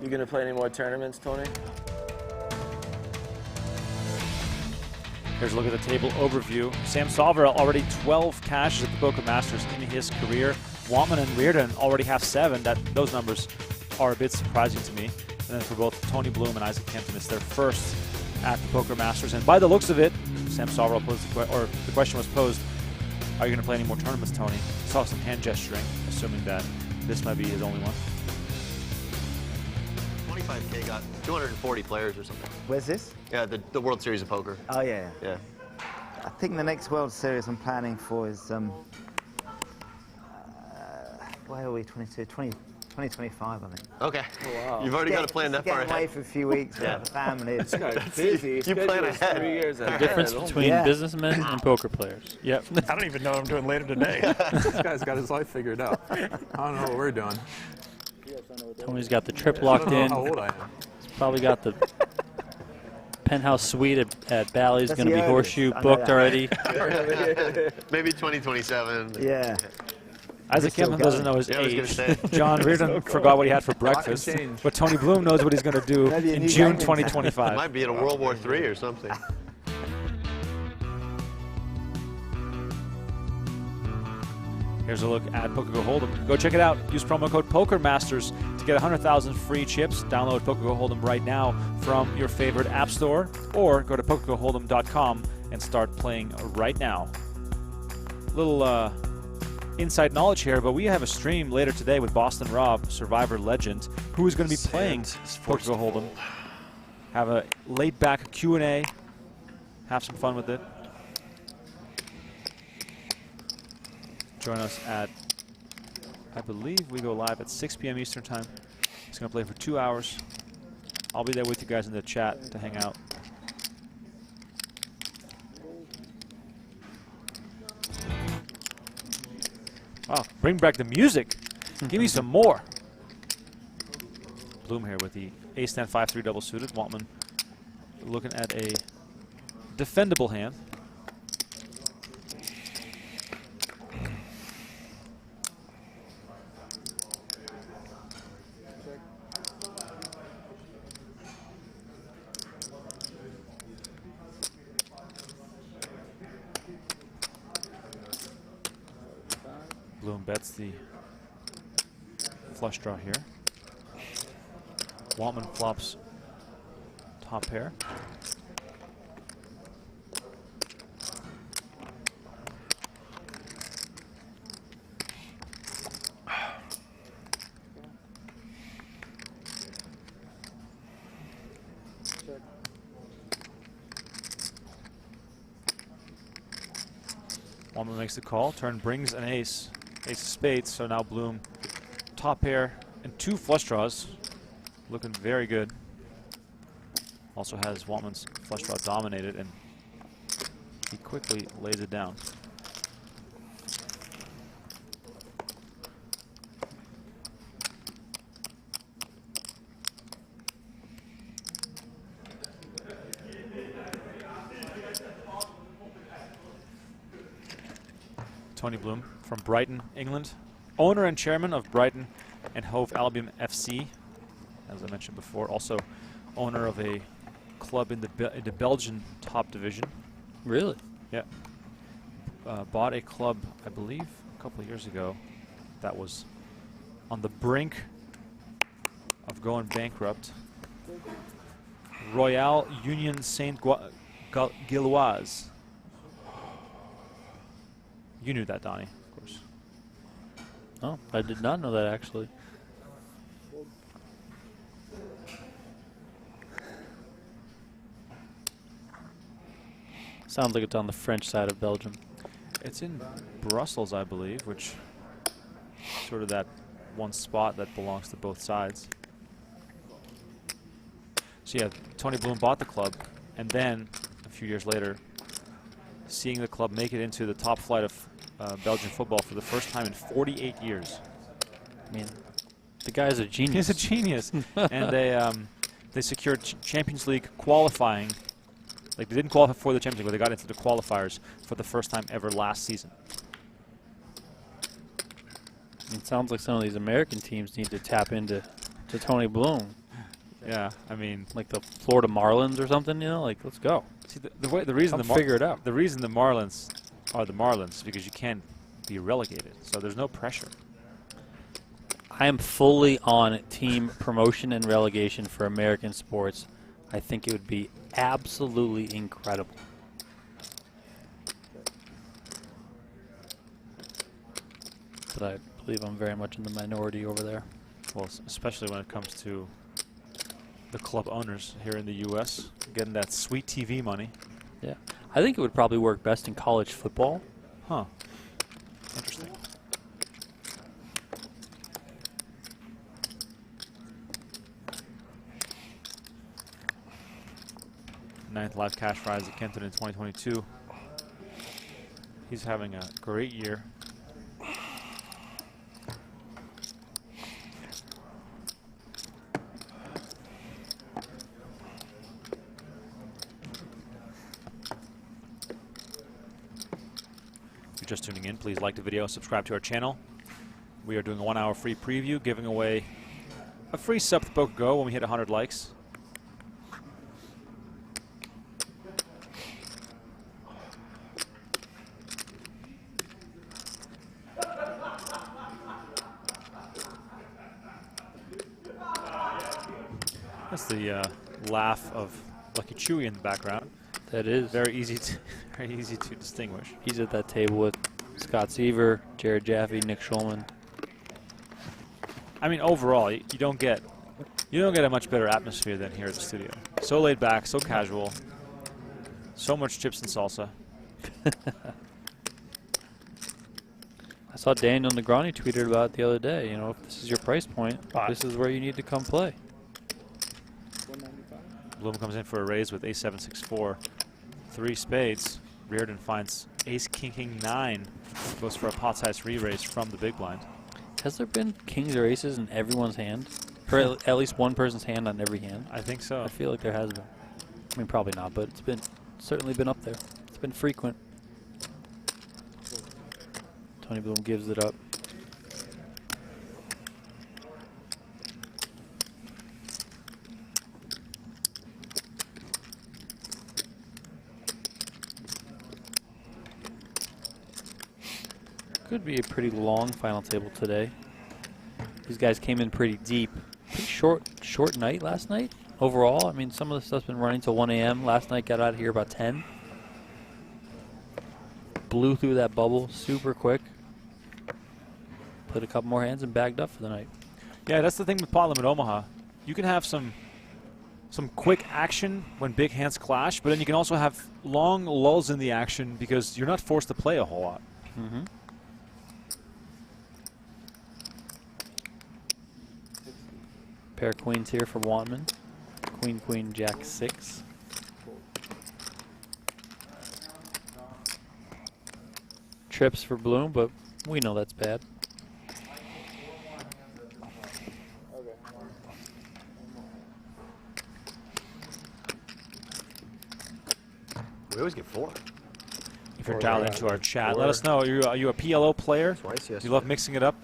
Speaker 4: You gonna play any more tournaments, Tony?
Speaker 1: Here's a look at the table overview. Sam Soverel already 12 cashes at the Poker Masters in his career. Wantman and Riordan already have 7. Those numbers are a bit surprising to me. And then for both Tony Bloom and Isaac Kempton, it's their first at the Poker Masters. And by the looks of it, Sam Soverel posed the question was posed, are you going to play any more tournaments, Tony? Saw some hand gesturing, assuming that this might be his only one.
Speaker 7: 25K got 240 players or something.
Speaker 8: Where's this?
Speaker 7: Yeah, the World Series of Poker.
Speaker 8: Oh, yeah.
Speaker 7: Yeah.
Speaker 8: I think the next World Series I'm planning for is, where are we, 2025, I think.
Speaker 7: Okay.
Speaker 4: Oh, wow.
Speaker 7: You've already got a plan that far
Speaker 8: Get away
Speaker 7: ahead.
Speaker 8: for a few weeks with the family.
Speaker 4: This guy's busy.
Speaker 7: You plan
Speaker 4: Schedule's
Speaker 7: ahead.
Speaker 4: 3 years
Speaker 3: The
Speaker 4: ahead.
Speaker 3: difference
Speaker 4: Oh,
Speaker 3: between
Speaker 8: Yeah.
Speaker 3: businessmen and poker players.
Speaker 1: Yep.
Speaker 5: I don't even know what I'm doing later today.
Speaker 6: This guy's got his life figured out. I don't know what we're doing.
Speaker 3: Tony's got the trip
Speaker 6: I
Speaker 3: locked
Speaker 6: don't know
Speaker 3: in.
Speaker 6: how old I am.
Speaker 3: He's probably got the penthouse suite at Bally's
Speaker 8: That's
Speaker 3: going to
Speaker 8: the
Speaker 3: be
Speaker 8: earliest.
Speaker 3: horseshoe
Speaker 8: I know
Speaker 3: booked
Speaker 8: that.
Speaker 3: already.
Speaker 7: Maybe 2027.
Speaker 8: Yeah.
Speaker 1: Isaac
Speaker 8: still
Speaker 1: Kempton doesn't know his
Speaker 7: Yeah, I was gonna
Speaker 1: age.
Speaker 7: say.
Speaker 1: John Riordan forgot what he had for breakfast.
Speaker 6: change.
Speaker 1: But Tony Bloom knows what he's going to do
Speaker 8: Maybe a
Speaker 1: in
Speaker 8: new
Speaker 1: June
Speaker 8: game in town.
Speaker 7: 'Might
Speaker 1: 2025.
Speaker 7: be in a World War III or something.
Speaker 1: Here's a look at PokerGO Hold'em. Go check it out. Use promo code PokerMasters to get 100,000 free chips. Download PokerGO Hold'em right now from your favorite app store, or go to PokerGoHold'em.com and start playing right now. Little inside knowledge here, but we have a stream later today with Boston Rob, Survivor legend, who is going to be playing PokerGO Hold'em. Have a laid-back Q&A. Have some fun with it. Join us at, I believe we go live at 6 p.m. Eastern time. He's going to play for 2 hours. I'll be there with you guys in the chat to hang out. Wow, bring back the music. Give me some more. Bloom here with the ace-10, 5-3 double suited. Wantman looking at a defendable hand. Bloom bets the flush draw here. Wantman flops top pair. Wantman makes the call. Turn brings an ace. Ace of spades. So now Bloom top pair and 2 flush draws. Looking very good. Also has Wantman's flush draw dominated, and he quickly lays it down. Tony Bloom from Brighton, England. Owner and chairman of Brighton and Hove Albion FC, as I mentioned before. Also owner of a club in the Belgian top division.
Speaker 3: Really?
Speaker 1: Yeah. Bought a club, I believe, a couple of years ago that was on the brink of going bankrupt. Royal Union Saint-Gilloise. You knew that, Donnie, of course.
Speaker 3: Oh, I did not know that, actually. Sounds like it's on the French side of Belgium.
Speaker 1: It's in Brussels, I believe, which sort of that one spot that belongs to both sides. So yeah, Tony Bloom bought the club, and then a few years later, seeing the club make it into the top flight of Belgian football for the first time in 48 years.
Speaker 3: I mean, the guy's a genius.
Speaker 1: He's a genius. And they secured Champions League qualifying. Like, they didn't qualify for the Champions League, but they got into the qualifiers for the first time ever last season.
Speaker 3: It sounds like some of these American teams need to tap into Tony Bloom.
Speaker 1: Yeah, I mean,
Speaker 3: like the Florida Marlins or something, you know? Like, let's go.
Speaker 1: See, the reason
Speaker 3: figure it out.
Speaker 1: The reason the Marlins are the Marlins is because you can't be relegated, so there's no pressure.
Speaker 3: I am fully on team promotion and relegation for American sports. I think it would be absolutely incredible. But I believe I'm very much in the minority over there.
Speaker 1: Well, especially when it comes to the club owners here in the U.S. getting that sweet TV money.
Speaker 3: Yeah. I think it would probably work best in college football.
Speaker 1: Huh. Interesting. Ninth live cash prize at Kempton in 2022. He's having a great year. If you're just tuning in, please like the video, subscribe to our channel. We are doing a 1 hour free preview, giving away a free sub to PokerGO when we hit 100 likes. That's the laugh of Lucky Chewy in the background.
Speaker 3: That is.
Speaker 1: Very easy to distinguish.
Speaker 3: He's at that table with Scott Seaver, Jared Jaffe, Nick Schulman.
Speaker 1: I mean, overall, you don't get a much better atmosphere than here at the studio. So laid back, so casual, so much chips and salsa.
Speaker 3: I saw Daniel Negreanu tweeted about it the other day. You know, if this is your price point, this is where you need to come play.
Speaker 1: Bloom comes in for a raise with ace-7-6-4, 3 spades. Riordan finds ace-king-king 9, goes for a pot-sized re-raise from the big blind.
Speaker 3: Has there been kings or aces in everyone's hand? Or at least one person's hand on every hand?
Speaker 1: I think so.
Speaker 3: I feel like there has been. I mean, probably not, but it's certainly been up there. It's been frequent. Tony Bloom gives it up. Could be a pretty long final table today. These guys came in pretty deep. Pretty short night last night overall. I mean, some of the stuff's been running till 1 a.m. Last night got out of here about 10. Blew through that bubble super quick. Put a couple more hands and bagged up for the night.
Speaker 1: Yeah, that's the thing with pot limit Omaha. You can have some quick action when big hands clash, but then you can also have long lulls in the action because you're not forced to play a whole lot.
Speaker 3: Mm-hmm. Pair of queens here for Wantman. Queen, queen, jack 6. Trips for Bloom, but we know that's bad.
Speaker 7: We always get 4.
Speaker 1: If you're dialed into our chat, let us know. Are you a PLO player?
Speaker 7: Twice, yes.
Speaker 1: You love mixing it up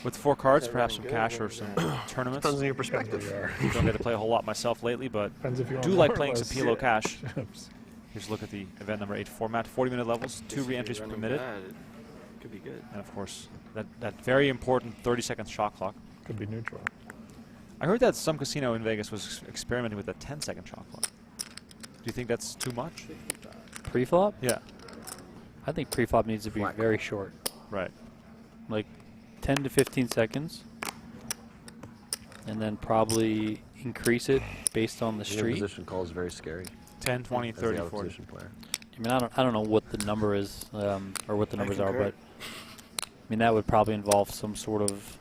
Speaker 1: with 4 cards, perhaps some cash or some tournaments?
Speaker 7: Depends on your perspective.
Speaker 1: Don't get to play a whole lot myself lately, but
Speaker 5: Depends if you
Speaker 1: do
Speaker 5: want
Speaker 1: like
Speaker 5: more or
Speaker 1: playing some
Speaker 5: less.
Speaker 1: PLO cash.
Speaker 5: Chips.
Speaker 1: Here's a look at the event number 8 format. 40-minute levels, 2 re-entries permitted.
Speaker 4: Could be good.
Speaker 1: And of course, that very important 30-second shot clock.
Speaker 5: Could be neutral.
Speaker 1: I heard that some casino in Vegas was experimenting with a 10-second shot clock. Do you think that's too much?
Speaker 3: Pre-flop?
Speaker 1: Yeah.
Speaker 3: I think pre-flop needs to be very short.
Speaker 1: Right.
Speaker 3: Like 10 to 15 seconds. And then probably increase it based on the street.
Speaker 7: Position call is very scary.
Speaker 1: 10, 20,
Speaker 7: As the
Speaker 1: 30,
Speaker 7: out of
Speaker 1: 40.
Speaker 7: position player.
Speaker 3: I mean, I don't know what the number is, or what the numbers are, but I mean that would probably involve some sort of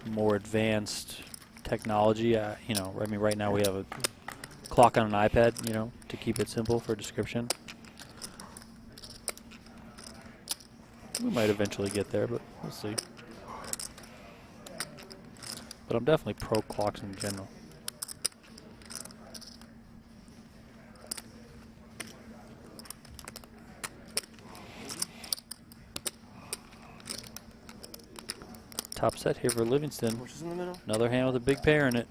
Speaker 3: more advanced technology. You know, I mean, right now we have a clock on an iPad, you know, to keep it simple for description. We might eventually get there, but we'll see. But I'm definitely pro clocks in general. Top set here for Livingston.
Speaker 4: Which is in the middle?
Speaker 3: Another hand with a big pair in it.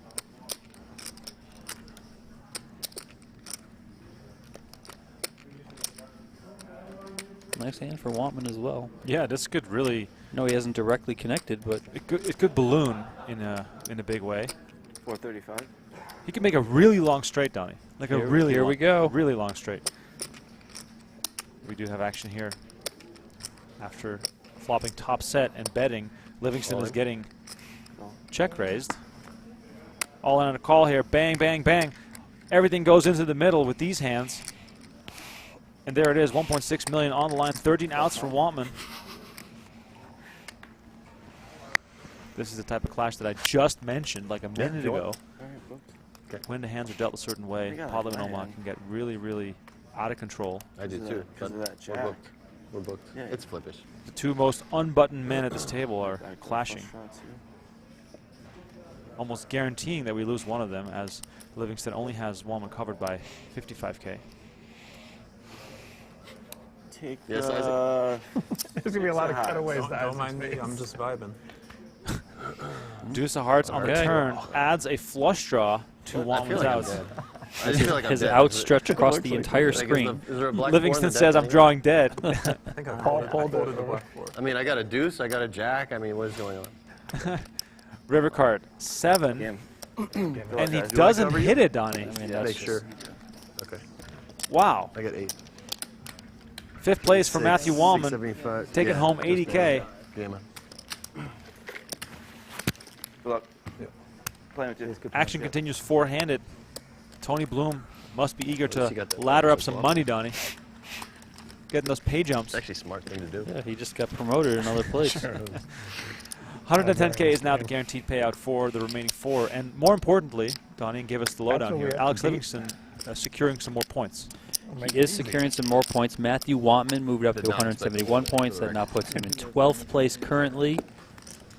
Speaker 3: Nice hand for Wantman as well.
Speaker 1: Yeah, this could really.
Speaker 3: No, he hasn't directly connected, but
Speaker 1: It could balloon in a big way.
Speaker 4: 435.
Speaker 1: He could make a really long straight, Donnie. Like a really
Speaker 3: here
Speaker 1: long,
Speaker 3: we go.
Speaker 1: Really long straight. We do have action here. After flopping top set and betting, Livingston is getting check raised. All in on a call here. Bang, bang, bang. Everything goes into the middle with these hands. And there it is, 1.6 million on the line, 13 outs for Wantman. This is the type of clash that I just mentioned like a minute ago. When the hands are dealt a certain way, pot limit Omaha can get really, really out of control.
Speaker 7: I do too.
Speaker 4: Because of that
Speaker 7: We're
Speaker 4: jack.
Speaker 7: booked. We're booked.
Speaker 4: Yeah,
Speaker 7: It's flippish.
Speaker 1: The two most unbuttoned men at this table are clashing, almost guaranteeing that we lose one of them, as Livingston only has Wantman covered by 55K.
Speaker 4: Take
Speaker 7: Yes,
Speaker 5: There's going to be a lot of
Speaker 4: Don't-
Speaker 5: cutaways.
Speaker 6: Don't mind me. I'm just vibing.
Speaker 1: Deuce of hearts on the
Speaker 3: Okay.
Speaker 1: turn adds a flush draw to
Speaker 7: I feel
Speaker 1: Wantman's
Speaker 7: like I'm
Speaker 1: outs.
Speaker 7: dead. I just feel like I'm
Speaker 3: his
Speaker 7: dead.
Speaker 3: outs
Speaker 7: Is it-
Speaker 3: stretch across the entire
Speaker 7: like,
Speaker 3: screen.
Speaker 7: Is there a black
Speaker 1: Livingston
Speaker 7: four in the
Speaker 1: says,
Speaker 7: deck
Speaker 1: I'm drawing dead.
Speaker 6: I think I
Speaker 5: Paul
Speaker 6: folded,
Speaker 5: pulled
Speaker 6: the
Speaker 5: it.
Speaker 6: black board.
Speaker 7: I mean, I got a deuce, I got a jack. I mean, what is going on?
Speaker 1: River card 7.
Speaker 4: Game.
Speaker 1: And he doesn't hit it, Donnie.
Speaker 3: I mean,
Speaker 7: Yeah,
Speaker 3: that's
Speaker 7: make sure.
Speaker 3: just-
Speaker 7: Okay.
Speaker 1: Wow.
Speaker 7: I got 8.
Speaker 1: 5th place for
Speaker 7: 6,
Speaker 1: Matthew Wantman,
Speaker 7: 675.
Speaker 1: taking
Speaker 7: Yeah,
Speaker 1: home
Speaker 7: just
Speaker 1: 80K.
Speaker 7: Game on.
Speaker 4: Good luck. Playing with you.
Speaker 1: Action continues 4-handed. Tony Bloom must be eager
Speaker 7: He got
Speaker 1: to
Speaker 7: that
Speaker 1: ladder up
Speaker 7: as
Speaker 1: some
Speaker 7: well.
Speaker 1: money, Donnie. Getting those pay jumps.
Speaker 7: It's actually a smart thing to do.
Speaker 3: Yeah, he just got promoted another place.
Speaker 1: 110K is now the guaranteed payout for the remaining 4. And more importantly, Donnie, and give us the lowdown here, Alex Livingston securing some more points.
Speaker 3: He is securing some more points. Matthew Wantman moved up to 171 points. That now puts him in 12th place currently.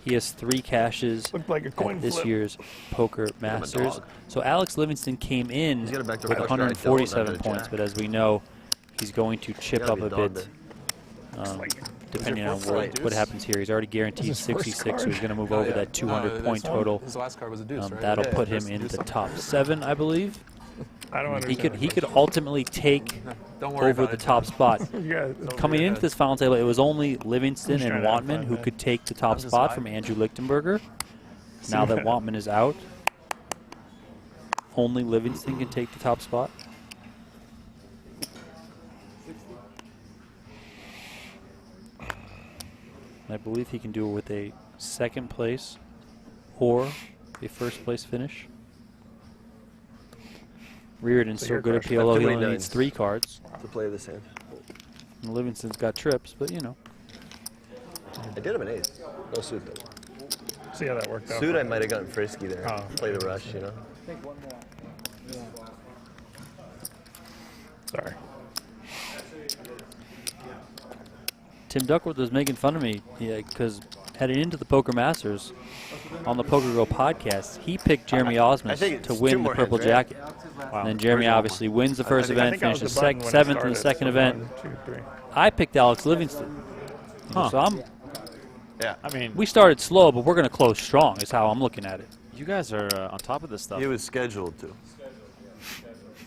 Speaker 3: He has 3 cashes
Speaker 5: Looked like a coin
Speaker 3: at this
Speaker 5: flip.
Speaker 3: year's Poker Masters.
Speaker 7: dog.
Speaker 3: So Alex Livingston came in
Speaker 7: He's got a backdoor
Speaker 3: with
Speaker 7: flush draw. I don't
Speaker 3: 147
Speaker 7: have a
Speaker 3: points,
Speaker 7: jack.
Speaker 3: but as we know, he's going to chip
Speaker 7: Gotta
Speaker 3: up
Speaker 7: be
Speaker 3: a
Speaker 7: dog
Speaker 3: bit
Speaker 7: then.
Speaker 3: depending on what happens here. He's already guaranteed
Speaker 5: This is his first
Speaker 3: 66, so he's going to move over that 200-point total.
Speaker 6: His last card was a deuce, right?
Speaker 3: That'll
Speaker 6: Yeah,
Speaker 3: put
Speaker 6: yeah,
Speaker 3: him in
Speaker 6: deuce
Speaker 3: the
Speaker 6: something.
Speaker 3: top 7, I believe.
Speaker 5: I don't
Speaker 3: He
Speaker 5: understand.
Speaker 3: could ultimately take
Speaker 6: Don't worry
Speaker 3: over
Speaker 6: about
Speaker 3: the
Speaker 6: it,
Speaker 3: top
Speaker 6: John.
Speaker 3: spot.
Speaker 5: Yeah,
Speaker 3: Coming into this final table, it was only Livingston
Speaker 5: I'm
Speaker 3: and
Speaker 5: trying to
Speaker 3: Wantman
Speaker 5: find
Speaker 3: who
Speaker 5: that.
Speaker 3: could take the top
Speaker 6: I'm just
Speaker 3: spot
Speaker 6: high.
Speaker 3: from Andrew Lichtenberger. Now that Wantman is out, only Livingston can take the top spot. I believe he can do it with a 2nd place or a 1st place finish. Riordan's
Speaker 5: So
Speaker 3: so
Speaker 5: you're
Speaker 3: good at
Speaker 5: crushing.
Speaker 3: PLO, he
Speaker 7: Three
Speaker 3: only
Speaker 7: nines.
Speaker 3: needs 3 cards.
Speaker 7: To play this hand.
Speaker 3: And Livingston's got trips, but you know.
Speaker 7: I did have an ace. No suit though.
Speaker 5: See how that worked out.
Speaker 7: Suit, I might have gotten frisky there.
Speaker 5: Oh.
Speaker 7: Play the rush, you know.
Speaker 5: Sorry.
Speaker 3: Tim Duckworth was making fun of me because heading into the Poker Masters on the PokerGO podcast, he picked Jeremy
Speaker 7: I
Speaker 3: Osmus
Speaker 7: think
Speaker 3: to
Speaker 7: it's
Speaker 3: win
Speaker 7: 2
Speaker 3: the
Speaker 7: more
Speaker 3: Purple
Speaker 7: hands, right?
Speaker 3: Jacket. And then Jeremy obviously wins the first event, finishes 7th in the second event.
Speaker 5: 2, 3.
Speaker 3: I picked Alex Livingston. You know,
Speaker 1: Huh.
Speaker 3: So
Speaker 7: Yeah.
Speaker 1: I mean,
Speaker 3: we started slow, but we're going to close strong is how I'm looking at it.
Speaker 1: you guys are on top of this stuff.
Speaker 7: He was scheduled to.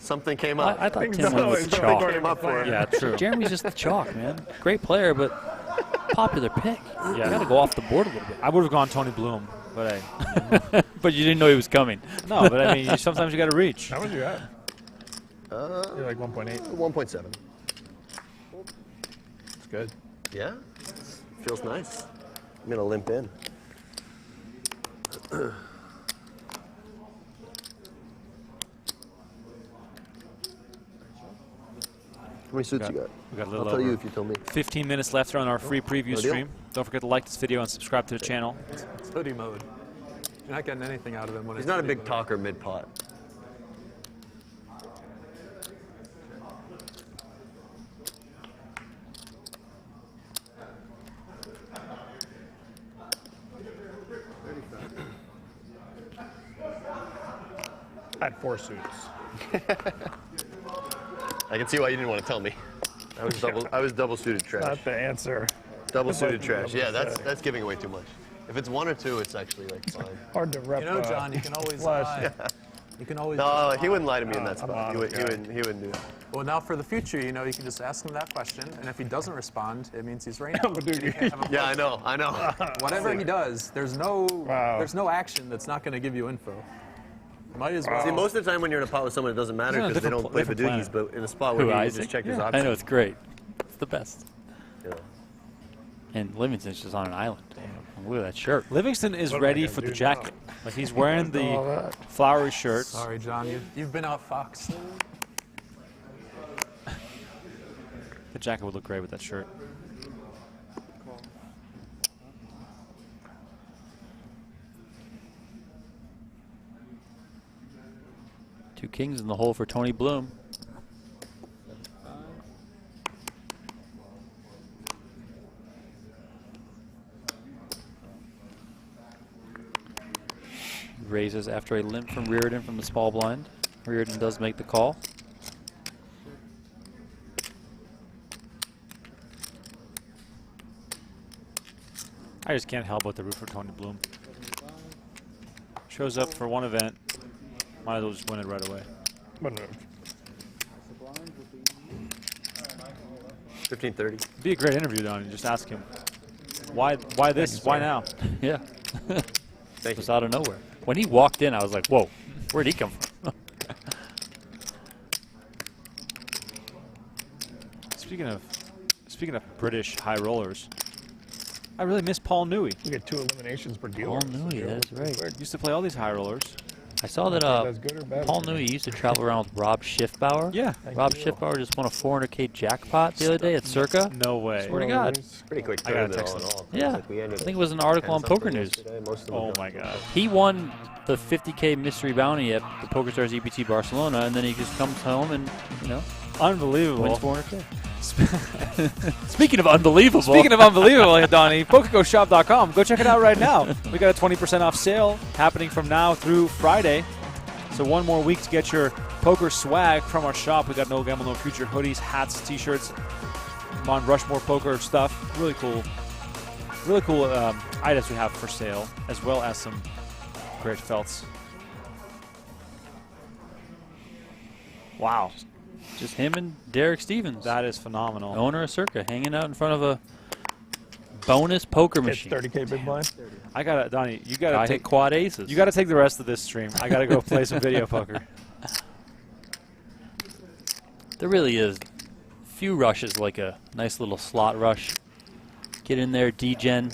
Speaker 7: Something came up.
Speaker 3: I thought
Speaker 5: Things
Speaker 3: Tim
Speaker 5: don't
Speaker 3: went with
Speaker 5: always
Speaker 3: the
Speaker 5: go
Speaker 3: chalk.
Speaker 5: according to plan.
Speaker 1: Yeah, true.
Speaker 3: Jeremy's just the chalk, man. Great player, but popular pick. You got to go off the board a little bit.
Speaker 1: I would have gone Tony Bloom, but hey.
Speaker 3: But you didn't know he was coming.
Speaker 1: No, but I mean, sometimes you got to reach.
Speaker 5: How much you at? You're like 1.8.
Speaker 7: 1.7.
Speaker 6: It's good.
Speaker 7: Yeah. Feels nice. I'm gonna limp in. How many suits you got?
Speaker 1: We got a
Speaker 7: I'll
Speaker 1: little
Speaker 7: tell you
Speaker 1: over
Speaker 7: if you tell me.
Speaker 1: 15 minutes left on our free preview
Speaker 7: No deal.
Speaker 1: stream. Don't forget to like this video and subscribe to the channel.
Speaker 6: It's hoodie mode. You're not getting anything out of him when
Speaker 7: He's
Speaker 6: it's
Speaker 7: not a
Speaker 6: hoodie
Speaker 7: big
Speaker 6: mode.
Speaker 7: talker mid-pot.
Speaker 5: I had 4 suits.
Speaker 7: I can see why you didn't want to tell me. I was double suited trash.
Speaker 5: Not the answer.
Speaker 7: Double suited
Speaker 5: Double
Speaker 7: trash. Yeah,
Speaker 5: suited.
Speaker 7: that's giving away too much. If it's 1 or 2, it's actually like fine.
Speaker 5: Hard to rep.
Speaker 6: You know, John, you can always
Speaker 5: flush.
Speaker 6: lie. You can always.
Speaker 7: No,
Speaker 6: just
Speaker 7: he
Speaker 6: lie.
Speaker 7: wouldn't lie to me in that
Speaker 5: I'm
Speaker 7: spot.
Speaker 5: on
Speaker 7: He
Speaker 5: it, guy.
Speaker 7: wouldn't do it.
Speaker 6: Well, now for the future, you know, you can just ask him that question, and if he doesn't respond, it means he's right.
Speaker 5: I'm a dude.
Speaker 7: Yeah, I know.
Speaker 6: Whatever he does, there's no action that's not going to give you info. Might as well.
Speaker 7: See, most of the time when you're in a pot with someone, it doesn't matter
Speaker 1: He's on a
Speaker 7: because they
Speaker 1: different
Speaker 7: don't play
Speaker 1: different
Speaker 7: badoogies,
Speaker 1: planet.
Speaker 7: but in a spot
Speaker 3: Who,
Speaker 7: where you
Speaker 3: Isaac?
Speaker 7: just check his
Speaker 3: I
Speaker 7: options.
Speaker 3: know, it's great. It's the best.
Speaker 7: You know.
Speaker 3: And Livingston's just on an island. Look at that shirt.
Speaker 1: Livingston is
Speaker 5: What am I
Speaker 1: ready
Speaker 5: gonna
Speaker 1: for the
Speaker 5: do
Speaker 1: jacket. Like he's wearing
Speaker 5: All
Speaker 1: the
Speaker 5: that.
Speaker 1: flowery shirt.
Speaker 6: Sorry, John, you've been outfoxed.
Speaker 1: The jacket would look great with that shirt.
Speaker 3: Two kings in the hole for Tony Bloom. Raises after a limp from Riordan from the small blind. Riordan does make the call.
Speaker 1: I just can't help but to root for Tony Bloom. Shows up for one event, might as well just win it right away.
Speaker 5: One move.
Speaker 7: 15:30.
Speaker 1: Be a great interview, Donnie. Just ask him why this, why now.
Speaker 3: Yeah.
Speaker 7: Thank
Speaker 3: Just
Speaker 7: you.
Speaker 3: out of nowhere. When he walked in, I was like, whoa, where'd he come from?
Speaker 1: Speaking of British high rollers, I really miss Paul Newey.
Speaker 5: We get 2 eliminations per dealer.
Speaker 3: Paul Newey, that's right.
Speaker 1: Used to play all these high rollers.
Speaker 3: I saw that
Speaker 5: That's good or bad
Speaker 3: Paul
Speaker 5: for me.
Speaker 3: Newey used to travel around with Rob Schiffbauer.
Speaker 1: Yeah.
Speaker 3: Rob Schiffbauer just won a 400K jackpot the other day at Circa.
Speaker 1: No way.
Speaker 3: Swear to God.
Speaker 7: Pretty quick
Speaker 1: I gotta
Speaker 7: tournament
Speaker 1: text
Speaker 7: all in
Speaker 1: him.
Speaker 7: all.
Speaker 3: Yeah,
Speaker 7: Like we
Speaker 3: I
Speaker 7: ended
Speaker 3: think it was an article on
Speaker 7: 10
Speaker 3: Poker
Speaker 7: something
Speaker 3: News.
Speaker 7: yesterday. Most of them
Speaker 1: Oh
Speaker 7: were
Speaker 1: my
Speaker 7: done.
Speaker 1: God.
Speaker 3: He won the 50K mystery bounty at the PokerStars EBT Barcelona, and then he just comes home and, you know,
Speaker 1: Unbelievable.
Speaker 3: wins 400K. Speaking of unbelievable.
Speaker 1: Speaking of unbelievable, Donnie, PokerGoShop.com. Go check it out right now. We got a 20% off sale happening from now through Friday. So one more week to get your poker swag from our shop. We got No Gamble, No Future hoodies, hats, T-shirts, Mount Rushmore poker stuff. Really cool items we have for sale, as well as some great felts. Wow.
Speaker 3: Just him and Derek Stevens,
Speaker 1: That is phenomenal.
Speaker 3: owner of Circa, hanging out in front of a bonus poker
Speaker 5: It's
Speaker 3: machine.
Speaker 5: 30K big blind.
Speaker 1: I gotta, Donnie, you
Speaker 3: I
Speaker 1: gotta
Speaker 3: hit
Speaker 1: take
Speaker 3: quad aces.
Speaker 1: You got to take the rest of this stream. I got to go play some video poker.
Speaker 3: There really is few rushes like a nice little slot rush. Get in there, D-Gen.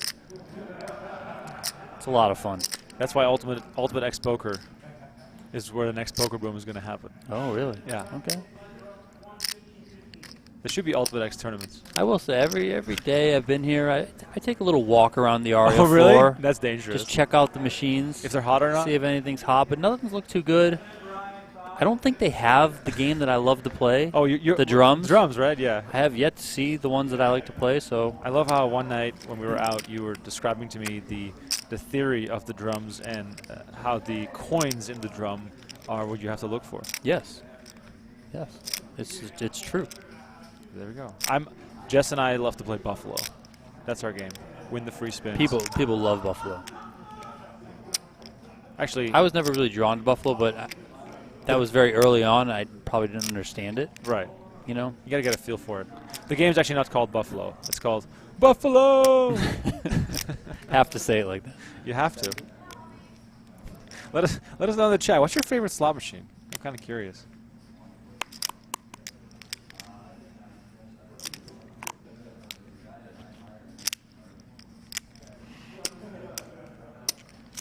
Speaker 3: It's a lot of fun.
Speaker 1: That's why Ultimate X Poker is where the next poker boom is going to happen.
Speaker 3: Oh, really?
Speaker 1: Yeah.
Speaker 3: Okay.
Speaker 1: There should be Ultimate X tournaments.
Speaker 3: I will say every day I've been here, I take a little walk around the area
Speaker 1: Oh, really?
Speaker 3: floor.
Speaker 1: That's dangerous.
Speaker 3: Just check out the machines.
Speaker 1: If they're hot or not?
Speaker 3: See if anything's hot, but nothing's looked too good. I don't think they have the game that I love to play.
Speaker 1: Oh, you're
Speaker 3: the drums.
Speaker 1: Drums, right? Yeah.
Speaker 3: I have yet to see the ones that I like to play, so
Speaker 1: I love how one night when we were out, you were describing to me the theory of the drums and how the coins in the drum are what you have to look for.
Speaker 3: yes. Yes. It's true.
Speaker 1: There we go. Jess and I love to play Buffalo. That's our game. Win the free spins.
Speaker 3: People love Buffalo.
Speaker 1: Actually,
Speaker 3: I was never really drawn to Buffalo, but that was very early on. I probably didn't understand it,
Speaker 1: right.
Speaker 3: you know?
Speaker 1: You got to get a feel for it. The game's actually not called Buffalo. It's called Buffalo.
Speaker 3: Have to say it like that.
Speaker 1: You have to. Let us know in the chat. What's your favorite slot machine? I'm kind of curious.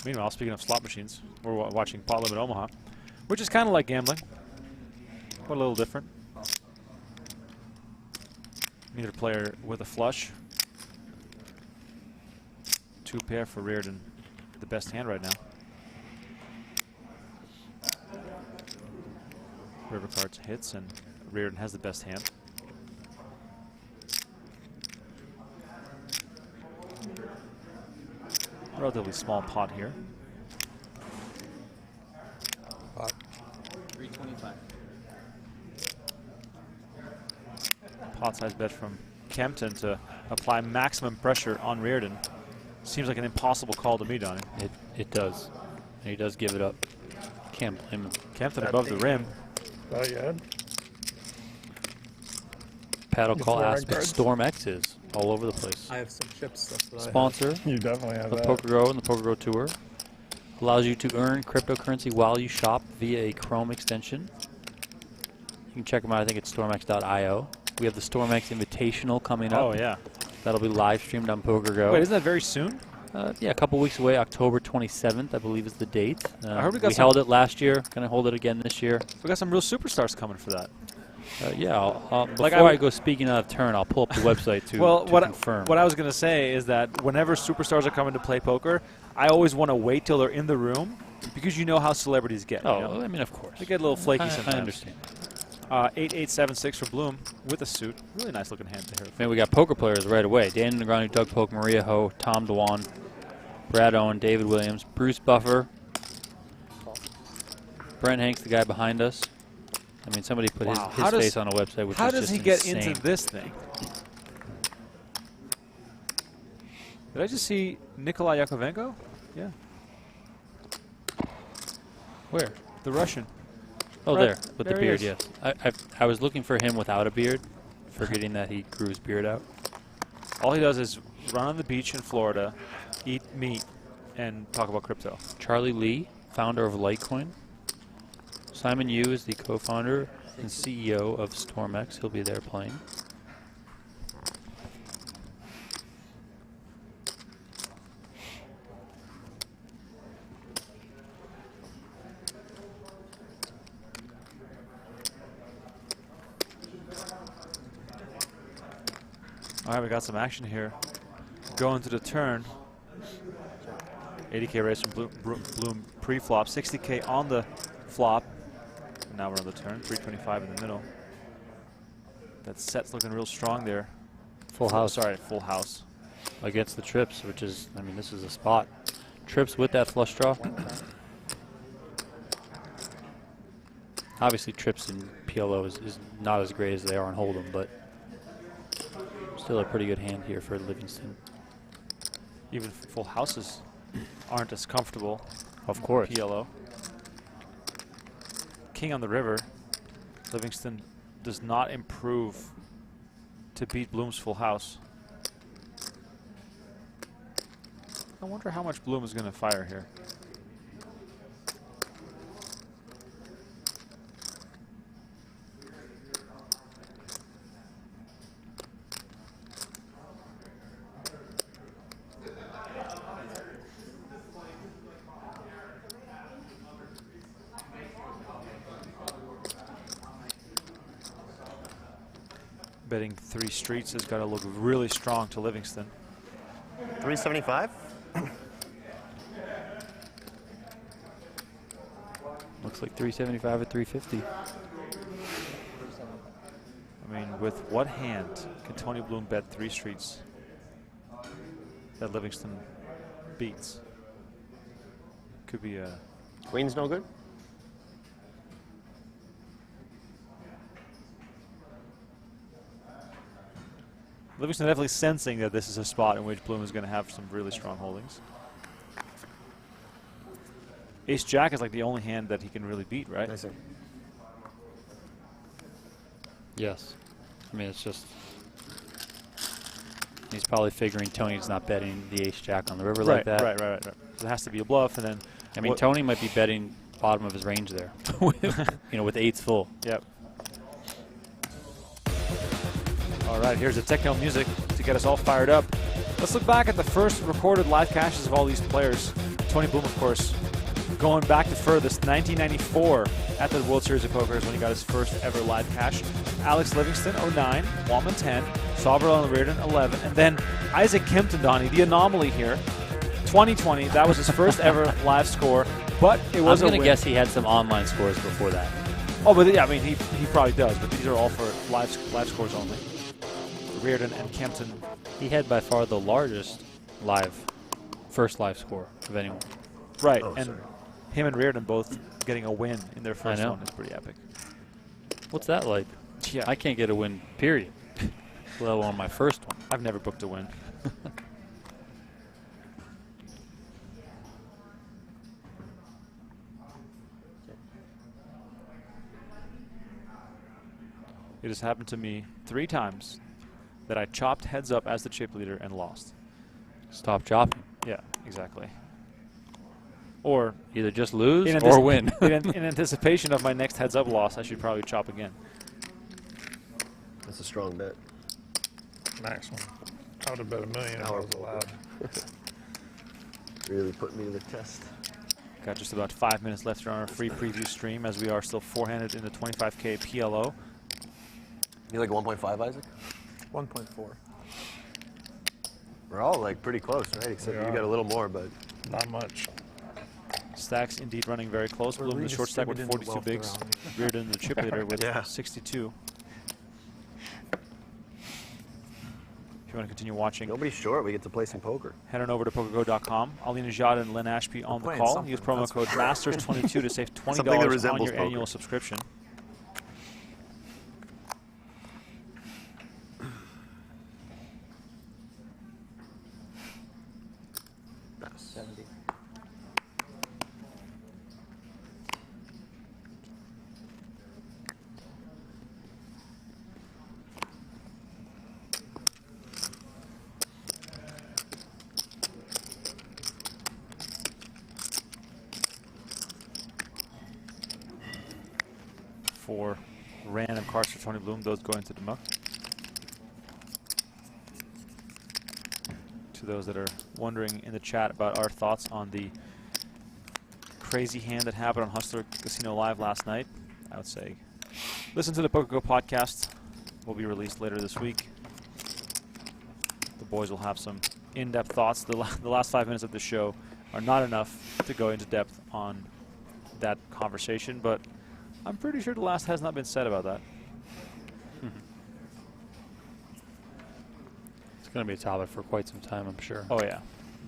Speaker 1: Meanwhile, speaking of slot machines, we're watching Pot Limit Omaha, which is kind of like gambling, but a little different. Neither player with a flush. 2 pair for Riordan, the best hand right now. River cards hits, and Riordan has the best hand. Relatively small pot here.
Speaker 5: Pot.
Speaker 1: 325. Pot size bet from Kempton to apply maximum pressure on Riordan. Seems like an impossible call to me, Donnie.
Speaker 3: It does. And he does give it up. Can't blame him.
Speaker 1: Kempton above the rim.
Speaker 5: Oh, yeah.
Speaker 3: Paddle
Speaker 5: The
Speaker 3: call
Speaker 5: four red
Speaker 3: aspect
Speaker 5: cards?
Speaker 3: Storm X's all over the place.
Speaker 6: I have some chips. That's what I have.
Speaker 3: Sponsor
Speaker 5: You definitely have
Speaker 3: of
Speaker 5: that.
Speaker 3: PokerGo and the PokerGo Tour. Allows you to earn cryptocurrency while you shop via a Chrome extension. You can check them out. I think it's stormx.io. We have the StormX Invitational coming up.
Speaker 1: Oh, yeah.
Speaker 3: That'll be live streamed on PokerGo.
Speaker 1: Wait, isn't that very soon?
Speaker 3: Yeah, a couple weeks away. October 27th, I believe, is the date.
Speaker 1: I heard we got
Speaker 3: held it last year. Going to hold it again this year.
Speaker 1: We got some real superstars coming for that.
Speaker 3: Yeah, before
Speaker 1: Like
Speaker 3: I go speaking out of turn, I'll pull up the website to confirm.
Speaker 1: What I was going to say is that whenever superstars are coming to play poker, I always want to wait till they're in the room because you know how celebrities get.
Speaker 3: Oh,
Speaker 1: you know?
Speaker 3: I mean, of course.
Speaker 1: They get a little flaky
Speaker 3: I
Speaker 1: sometimes.
Speaker 3: understand.
Speaker 1: 8876 for Bloom with a suit. Really nice looking hand to her.
Speaker 3: Man, we got poker players right away. Dan Negreanu, Doug Polk, Maria Ho, Tom Dewan, Brad Owen, David Williams, Bruce Buffer, Brent Hanks, the guy behind us. I mean, somebody put his face on a website, which
Speaker 1: how
Speaker 3: is
Speaker 1: does
Speaker 3: just
Speaker 1: he get
Speaker 3: insane.
Speaker 1: into this thing? Did I just see Nikolai Yakovenko? Yeah.
Speaker 3: Where?
Speaker 1: The Russian.
Speaker 3: Oh,
Speaker 1: Right.
Speaker 3: there, with
Speaker 1: There
Speaker 3: the
Speaker 1: he
Speaker 3: beard,
Speaker 1: is.
Speaker 3: yes. I was looking for him without a beard, forgetting that he grew his beard out.
Speaker 1: All he does is run on the beach in Florida, eat meat, and talk about crypto.
Speaker 3: Charlie Lee, founder of Litecoin. Simon Yu is the co-founder and CEO of StormX. He'll be there playing.
Speaker 1: All right, we got some action here. Going to the turn. 80K raise from Bloom pre-flop. 60K on the flop. And now we're on the turn. 325 in the middle. That set's looking real strong there.
Speaker 3: Full house.
Speaker 1: Sorry, full house.
Speaker 3: Against the trips, which is, I mean, this is a spot. Trips with that flush draw. Obviously, trips in PLO is not as great as they are on Hold'em, but still a pretty good hand here for Livingston.
Speaker 1: Even full houses aren't as comfortable.
Speaker 3: Of course.
Speaker 1: PLO. King on the river. Livingston does not improve to beat Bloom's full house. I wonder how much Bloom is going to fire here. Betting 3 streets has got to look really strong to Livingston.
Speaker 7: 375?
Speaker 3: Looks like 375 or 350.
Speaker 1: I mean, with what hand can Tony Bloom bet 3 streets that Livingston beats? Could be a...
Speaker 7: Queen's no good?
Speaker 1: Livingston definitely sensing that this is a spot in which Bloom is going to have some really strong holdings. Ace-Jack is like the only hand that he can really beat, right?
Speaker 7: I see.
Speaker 3: Yes. I mean, it's just... He's probably figuring Tony's not betting the ace-jack on the river like that.
Speaker 1: Right. So it has to be a bluff, and then...
Speaker 3: I mean, Tony might be betting bottom of his range there. You know, with 8s full.
Speaker 1: Yep. All right, here's the techno music to get us all fired up. Let's look back at the first recorded live caches of all these players. Tony Bloom, of course, going back the furthest, 1994 at the World Series of Poker is when he got his first ever live cache. Alex Livingston, 09, Wantman 10, Soverel and Riordan 11, and then Isaac Kempton, Donnie, the anomaly here. 2020, that was his first ever live score, but it was
Speaker 3: I'm going to guess he had some online scores before that.
Speaker 1: Oh, but yeah, I mean, he probably does, but these are all for live scores only. Riordan and Kempton.
Speaker 3: He had by far the largest first live score of anyone.
Speaker 1: Right,
Speaker 7: Oh,
Speaker 1: and
Speaker 7: sorry.
Speaker 1: him and Riordan both getting a win in their first one is pretty epic.
Speaker 3: What's that like?
Speaker 1: Yeah,
Speaker 3: I can't get a win, period. Let alone my first one.
Speaker 1: I've never booked a win. It has happened to me 3 times that I chopped heads up as the chip leader and lost.
Speaker 3: Stop chopping.
Speaker 1: Yeah, exactly. Or
Speaker 3: Either just lose or win.
Speaker 1: in anticipation of my next heads up loss, I should probably chop again.
Speaker 7: That's a strong bet.
Speaker 5: Maximum. I would have bet $1 million if I was allowed.
Speaker 7: Really put me to the test.
Speaker 1: Got just about 5 minutes left on our free preview stream as we are still four-handed in the 25K PLO.
Speaker 7: You like 1.5, Isaac?
Speaker 6: 1.4.
Speaker 7: We're all like pretty close, right? Except you got a little more, but
Speaker 5: Not much.
Speaker 1: Stacks indeed running very close.
Speaker 6: We're
Speaker 1: Bloom the short stack with
Speaker 6: redistributing the
Speaker 1: 42 bigs.
Speaker 6: wealth around.
Speaker 1: Riordan the chip leader with
Speaker 7: Yeah.
Speaker 1: 62. If you want to continue watching,
Speaker 7: nobody's short. We get to play some poker.
Speaker 1: head on over to PokerGO.com. Ali Najad and Len Ashby on the
Speaker 6: playing
Speaker 1: call.
Speaker 6: something,
Speaker 1: Use promo
Speaker 6: that's
Speaker 1: code MASTERS22 to save
Speaker 7: Something that
Speaker 1: $20 on
Speaker 7: resembles
Speaker 1: your
Speaker 7: poker.
Speaker 1: annual subscription. 4 random cards for Tony Bloom, those going to the muck. To those that are wondering in the chat about our thoughts on the crazy hand that happened on Hustler Casino Live last night, I would say listen to the PokerGO podcast. Will be released later this week. The boys will have some in-depth thoughts. The last 5 minutes of the show are not enough to go into depth on that conversation, but I'm pretty sure the last has not been said about that.
Speaker 3: It's going to be a topic for quite some time, I'm sure.
Speaker 1: Oh yeah,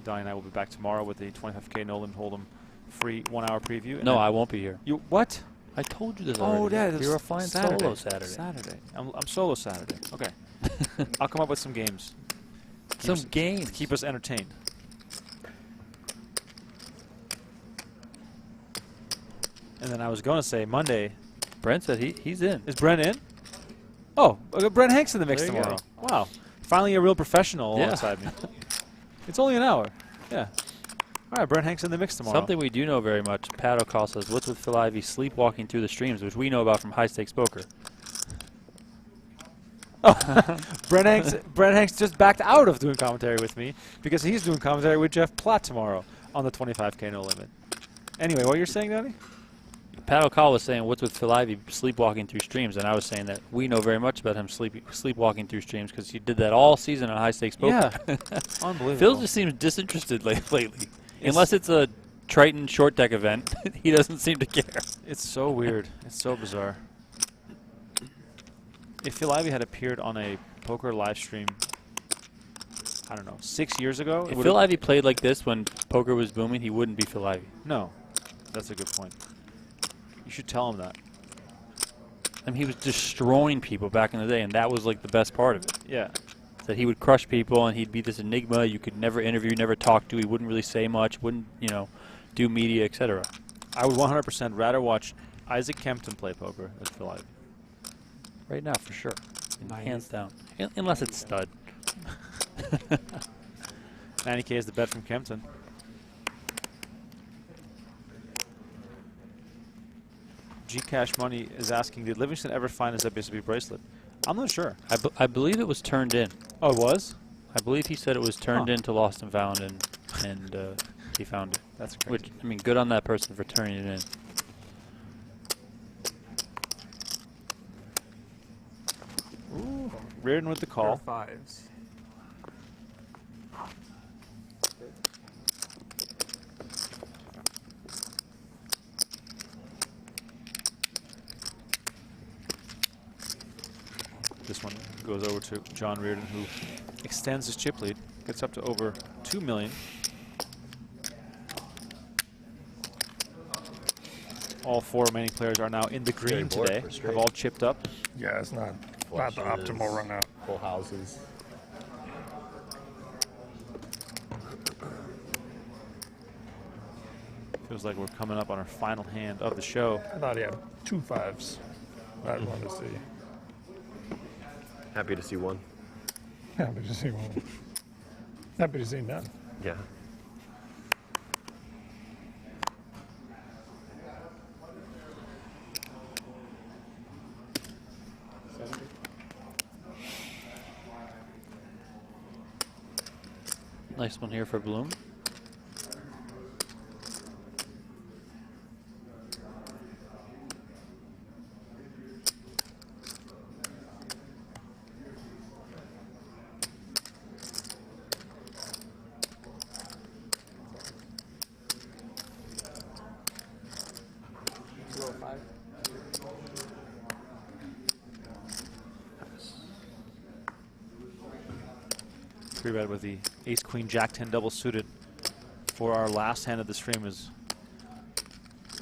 Speaker 1: Donnie and I will be back tomorrow with the 25K No Limit Hold'em free 1-hour preview.
Speaker 3: No, I won't be here.
Speaker 1: You what?
Speaker 3: I told you this
Speaker 1: Oh
Speaker 3: already.
Speaker 1: yeah,
Speaker 3: You're flying solo Saturday.
Speaker 1: Saturday. I'm solo Saturday. Okay. I'll come up with some games.
Speaker 3: Some games.
Speaker 1: To keep us entertained. And then I was going to say Monday.
Speaker 3: Brent said he's in.
Speaker 1: Is Brent in? Oh, Brent Hanks in the mix
Speaker 3: There you
Speaker 1: tomorrow. Wow. Finally a real professional
Speaker 3: Yeah.
Speaker 1: alongside me. It's only an hour. Yeah. All right, Brent Hanks in the mix tomorrow.
Speaker 3: Something we do know very much, Pat O'Call says, what's with Phil Ivey sleepwalking through the streams, which we know about from High Stakes Poker.
Speaker 1: Brent Hanks just backed out of doing commentary with me because he's doing commentary with Jeff Platt tomorrow on the 25K No Limit. Anyway, what you're saying, Donnie?
Speaker 3: Pat O'Call was saying, what's with Phil Ivey sleepwalking through streams? And I was saying that we know very much about him sleepwalking through streams because he did that all season on High Stakes Poker.
Speaker 1: Yeah. Unbelievable.
Speaker 3: Phil just seems disinterested lately. Unless it's a Triton short deck event, he doesn't seem to care.
Speaker 1: It's so weird. It's so bizarre. If Phil Ivey had appeared on a poker live stream, I don't know, 6 years ago.
Speaker 3: If Phil Ivey played like this when poker was booming, he wouldn't be Phil Ivey.
Speaker 1: No, that's a good point. You should tell him that.
Speaker 3: I mean, he was destroying people back in the day, and that was like the best part of it.
Speaker 1: Yeah.
Speaker 3: That he would crush people, and he'd be this enigma you could never interview, never talk to. He wouldn't really say much, wouldn't, do media, etc.
Speaker 1: I would 100% rather watch Isaac Kempton play poker than Phil Ivey.
Speaker 3: Right now, for sure. Hands down. Unless it's stud.
Speaker 1: 90K is the bet from Kempton. G Cash Money is asking, did Livingston ever find his WSOP bracelet? I'm not sure.
Speaker 3: I believe it was turned in.
Speaker 1: Oh, it was?
Speaker 3: I believe he said it was turned in to Lost and Found, and he found it.
Speaker 1: That's crazy.
Speaker 3: Which, I mean, good on that person for turning it in.
Speaker 1: Ooh, Riordan with the call.
Speaker 6: Fives.
Speaker 1: This one goes over to John Riordan, who extends his chip lead, gets up to over 2 million. All 4 remaining players are now in the green today, have all chipped up.
Speaker 5: Yeah, it's not the optimal run out.
Speaker 7: Full houses.
Speaker 1: Feels like we're coming up on our final hand of the show.
Speaker 5: I thought he had 2 5s. I'd want to see.
Speaker 7: Happy to see one.
Speaker 5: Happy to see one. Happy to see none.
Speaker 7: Yeah.
Speaker 3: Nice one here for Bloom.
Speaker 1: Three-bet with the ace, queen, jack 10 double suited for our last hand of the stream is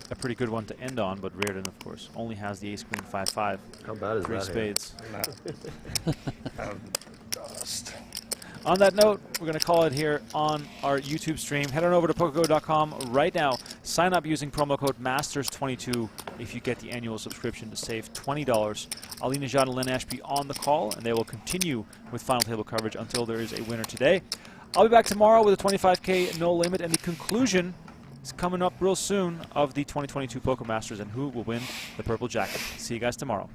Speaker 1: a pretty good one to end on, but Riordan, of course, only has the ace, queen, 5-5.
Speaker 7: How bad is
Speaker 1: 3
Speaker 7: that?
Speaker 1: spades.
Speaker 5: Dust.
Speaker 1: On that note, we're going to call it here on our YouTube stream. Head on over to PokerGO.com right now. Sign up using promo code MASTERS22 if you get the annual subscription to save $20. Ali Najad and Len Ashby on the call, and they will continue with final table coverage until there is a winner today. I'll be back tomorrow with a 25K no limit and the conclusion is coming up real soon of the 2022 Poker Masters and who will win the Purple Jacket. See you guys tomorrow.